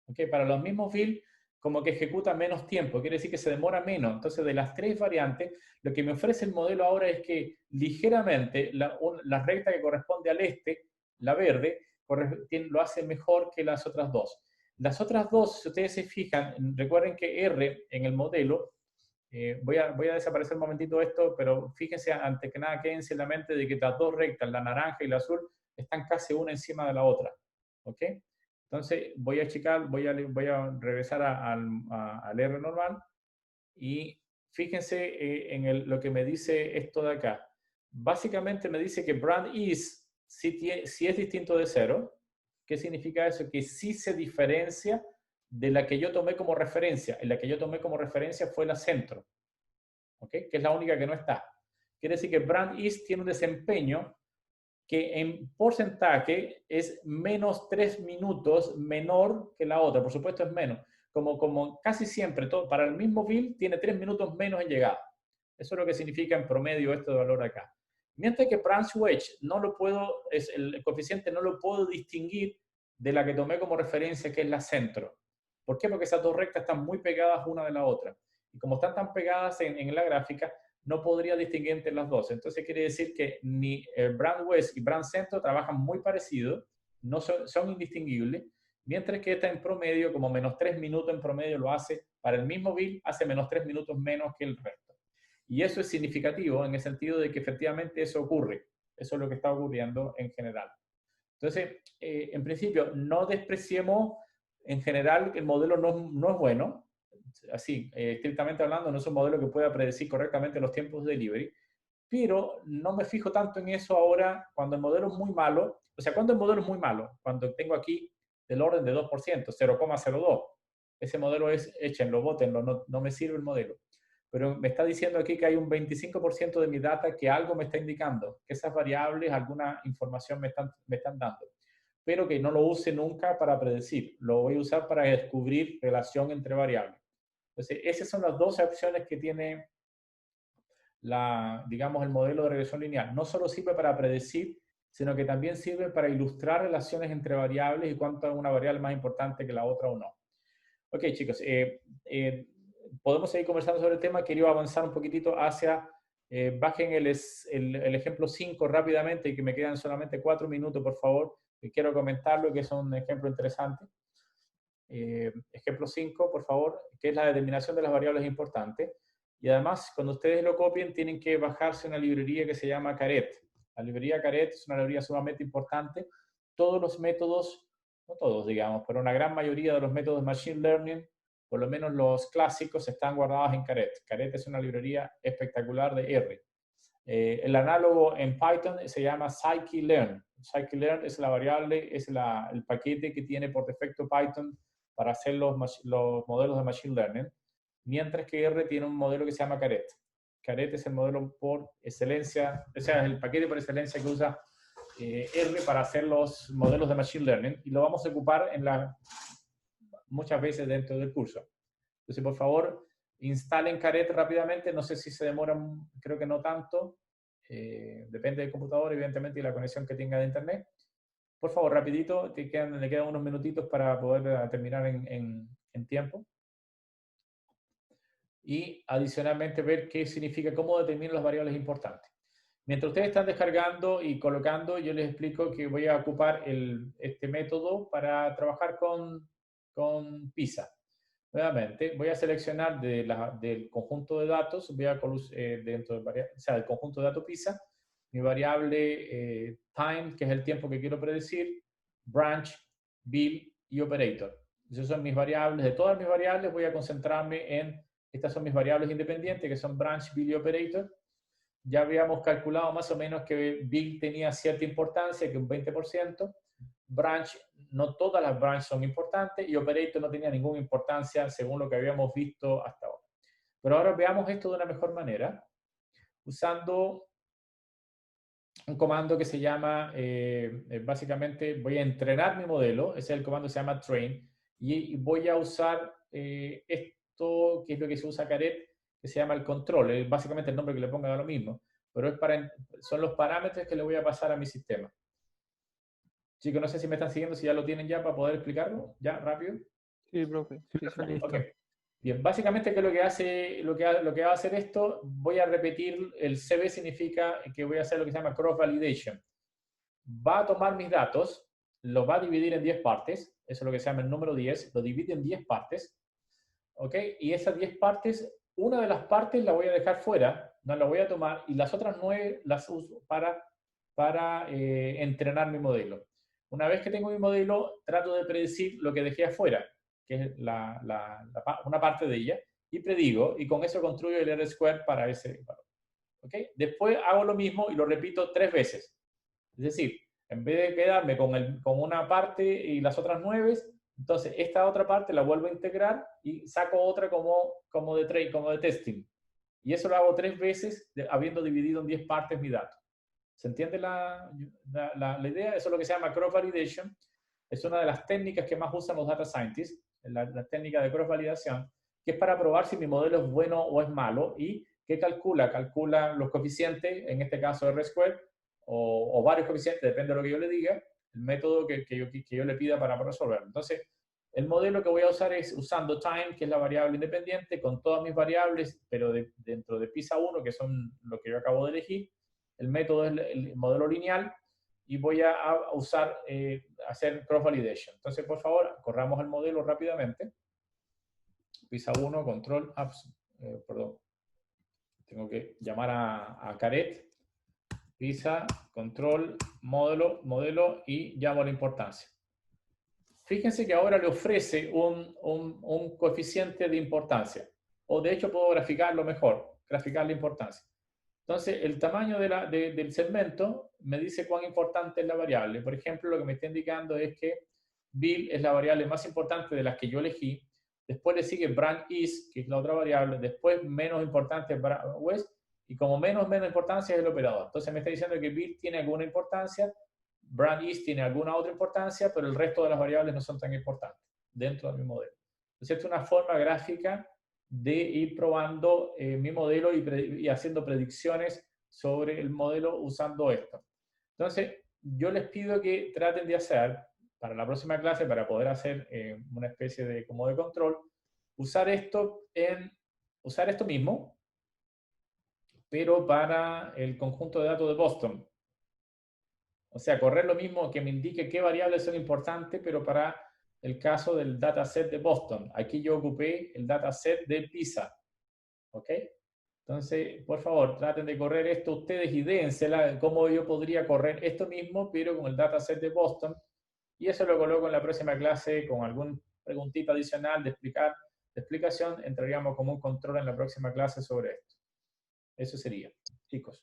Speaker 1: ¿Okay? Para los mismos fields, como que ejecuta menos tiempo, quiere decir que se demora menos. Entonces, de las 3 variantes, lo que me ofrece el modelo ahora es que ligeramente la recta que corresponde al este, la verde, lo hace mejor que las otras dos. Las otras dos, si ustedes se fijan, recuerden que R en el modelo, voy a desaparecer un momentito esto, pero fíjense, antes que nada, quédense en la mente de que las dos rectas, la naranja y la azul, están casi una encima de la otra. ¿Ok? Entonces voy a checar, voy a regresar al R normal y fíjense lo que me dice esto de acá. Básicamente me dice que brand is si es distinto de 0. ¿Qué significa eso? Que sí se diferencia de la que yo tomé como referencia. En la que yo tomé como referencia fue la centro, ¿ok? Que es la única que no está. Quiere decir que brand is tiene un desempeño que en porcentaje es menos 3 minutos menor que la otra. Por supuesto es menos. Como casi siempre, para el mismo bill tiene 3 minutos menos en llegada. Eso es lo que significa en promedio este valor acá. Mientras que branch wedge no lo puedo, el coeficiente no lo puedo distinguir de la que tomé como referencia, que es la centro. ¿Por qué? Porque esas dos rectas están muy pegadas una de la otra. Y como están tan pegadas en la gráfica, no podría distinguir entre las dos. Entonces quiere decir que ni brand west y brand centro trabajan muy parecido, no son indistinguibles, mientras que esta en promedio, como menos 3 minutos en promedio lo hace, para el mismo bill hace menos 3 minutos menos que el resto. Y eso es significativo en el sentido de que efectivamente eso ocurre. Eso es lo que está ocurriendo en general. Entonces, en principio, no despreciemos en general el modelo no es bueno, así, estrictamente hablando, no es un modelo que pueda predecir correctamente los tiempos de delivery, pero no me fijo tanto en eso ahora cuando el modelo es muy malo. O sea, cuando el modelo es muy malo, cuando tengo aquí del orden de 2%, 0,02, ese modelo es échenlo, bótenlo, no me sirve el modelo. Pero me está diciendo aquí que hay un 25% de mi data que algo me está indicando, que esas variables, alguna información me están dando, pero que no lo use nunca para predecir, lo voy a usar para descubrir relación entre variables. Entonces, esas son las dos opciones que tiene digamos, el modelo de regresión lineal. No solo sirve para predecir, sino que también sirve para ilustrar relaciones entre variables y cuánto es una variable más importante que la otra o no. Ok, chicos, podemos seguir conversando sobre el tema. Quería avanzar un poquitito hacia, bajen el ejemplo 5 rápidamente y que me quedan solamente 4 minutos, por favor, que quiero comentarlo, que es un ejemplo interesante. Ejemplo 5, por favor, que es la determinación de las variables importantes. Y además, cuando ustedes lo copien, tienen que bajarse una librería que se llama Caret. La librería Caret es una librería sumamente importante. Todos los métodos, no todos, digamos, pero una gran mayoría de los métodos de Machine Learning, por lo menos los clásicos, están guardados en Caret. Caret es una librería espectacular de R. El análogo en Python se llama scikit-learn. Scikit-learn es la variable, es el paquete que tiene por defecto Python para hacer los modelos de Machine Learning, mientras que R tiene un modelo que se llama Caret. Caret es el modelo por excelencia, o sea, es el paquete por excelencia que usa R para hacer los modelos de Machine Learning, y lo vamos a ocupar muchas veces dentro del curso. Entonces, por favor, instalen Caret rápidamente. No sé si se demoran, creo que no tanto. Depende del computador, evidentemente, y la conexión que tenga de internet. Por favor, rapidito, le quedan unos minutitos para poder terminar en tiempo. Y adicionalmente ver qué significa, cómo determinar las variables importantes. Mientras ustedes están descargando y colocando, yo les explico que voy a ocupar este método para trabajar con PISA. Nuevamente, voy a seleccionar del conjunto de datos, voy a dentro del conjunto de datos PISA, mi variable time, que es el tiempo que quiero predecir, branch, bill y operator. Esas son mis variables. De todas mis variables voy a concentrarme en, estas son mis variables independientes, que son branch, bill y operator. Ya habíamos calculado más o menos que bill tenía cierta importancia, que un 20%. Branch, no todas las branches son importantes, y operator no tenía ninguna importancia según lo que habíamos visto hasta ahora. Pero ahora veamos esto de una mejor manera, usando un comando que se llama, básicamente voy a entrenar mi modelo, ese es el comando que se llama train, y voy a usar esto, que es lo que se usa Caret, que se llama el control, básicamente el nombre que le ponga da lo mismo, pero son los parámetros que le voy a pasar a mi sistema. Chicos, no sé si me están siguiendo, si ya lo tienen ya para poder explicarlo, ya, rápido.
Speaker 3: Sí, profe. Sí, sí.
Speaker 4: Listo.
Speaker 1: Okay. Bien, básicamente, ¿qué es lo que hace? Lo que va a hacer esto, voy a repetir, el CB significa que voy a hacer lo que se llama cross validation. Va a tomar mis datos, los va a dividir en 10 partes, eso es lo que se llama el número 10, lo divide en 10 partes, ¿ok? Y esas 10 partes, una de las partes la voy a dejar fuera, no la voy a tomar, y las otras 9 las uso para entrenar mi modelo. Una vez que tengo mi modelo, trato de predecir lo que dejé afuera, que es una parte de ella, y predigo, y con eso construyo el R-square para ese valor. ¿Okay? Después hago lo mismo y lo repito 3 veces. Es decir, en vez de quedarme con una parte y las otras 9, entonces esta otra parte la vuelvo a integrar y saco otra como de testing. Y eso lo hago 3 veces, habiendo dividido en 10 partes mi dato. ¿Se entiende la idea? Eso es lo que se llama cross validation. Es una de las técnicas que más usan los data scientists, la técnica de cross validación, que es para probar si mi modelo es bueno o es malo. ¿Y qué calcula? Calcula los coeficientes, en este caso R-square, o varios coeficientes, depende de lo que yo le diga, el método que yo le pida para resolverlo. Entonces, el modelo que voy a usar es usando time, que es la variable independiente, con todas mis variables, pero dentro de PISA 1, que son lo que yo acabo de elegir. El método es el modelo lineal, y voy a usar, hacer cross validation. Entonces, por favor, corramos el modelo rápidamente. PISA 1, control, perdón, tengo que llamar a Caret. PISA, control, modelo, y llamo la importancia. fíjense que ahora le ofrece un coeficiente de importancia. O de hecho puedo graficarlo mejor, graficar la importancia. Entonces, el tamaño del segmento me dice cuán importante es la variable. Por ejemplo, lo que me está indicando es que Bill es la variable más importante de las que yo elegí. Después le sigue branch is, que es la otra variable. Después, menos importante es west. Y como menos importancia es el operador. Entonces, me está diciendo que Bill tiene alguna importancia, branch is tiene alguna otra importancia, pero el resto de las variables no son tan importantes dentro de mi modelo. Entonces, esta es una forma gráfica de ir probando mi modelo y haciendo predicciones sobre el modelo usando esto. Entonces, yo les pido que traten de hacer, para la próxima clase, para poder hacer una especie de como de control, usar esto mismo, pero para el conjunto de datos de Boston. O sea, correr lo mismo que me indique qué variables son importantes, pero para el caso del dataset de Boston. Aquí yo ocupé el dataset de PISA. ¿Ok? Entonces, por favor, traten de correr esto ustedes y dénsela cómo yo podría correr esto mismo, pero con el dataset de Boston. Y eso lo coloco en la próxima clase con alguna preguntita adicional de explicación. Entraríamos como un control en la próxima clase sobre esto. Eso sería, chicos.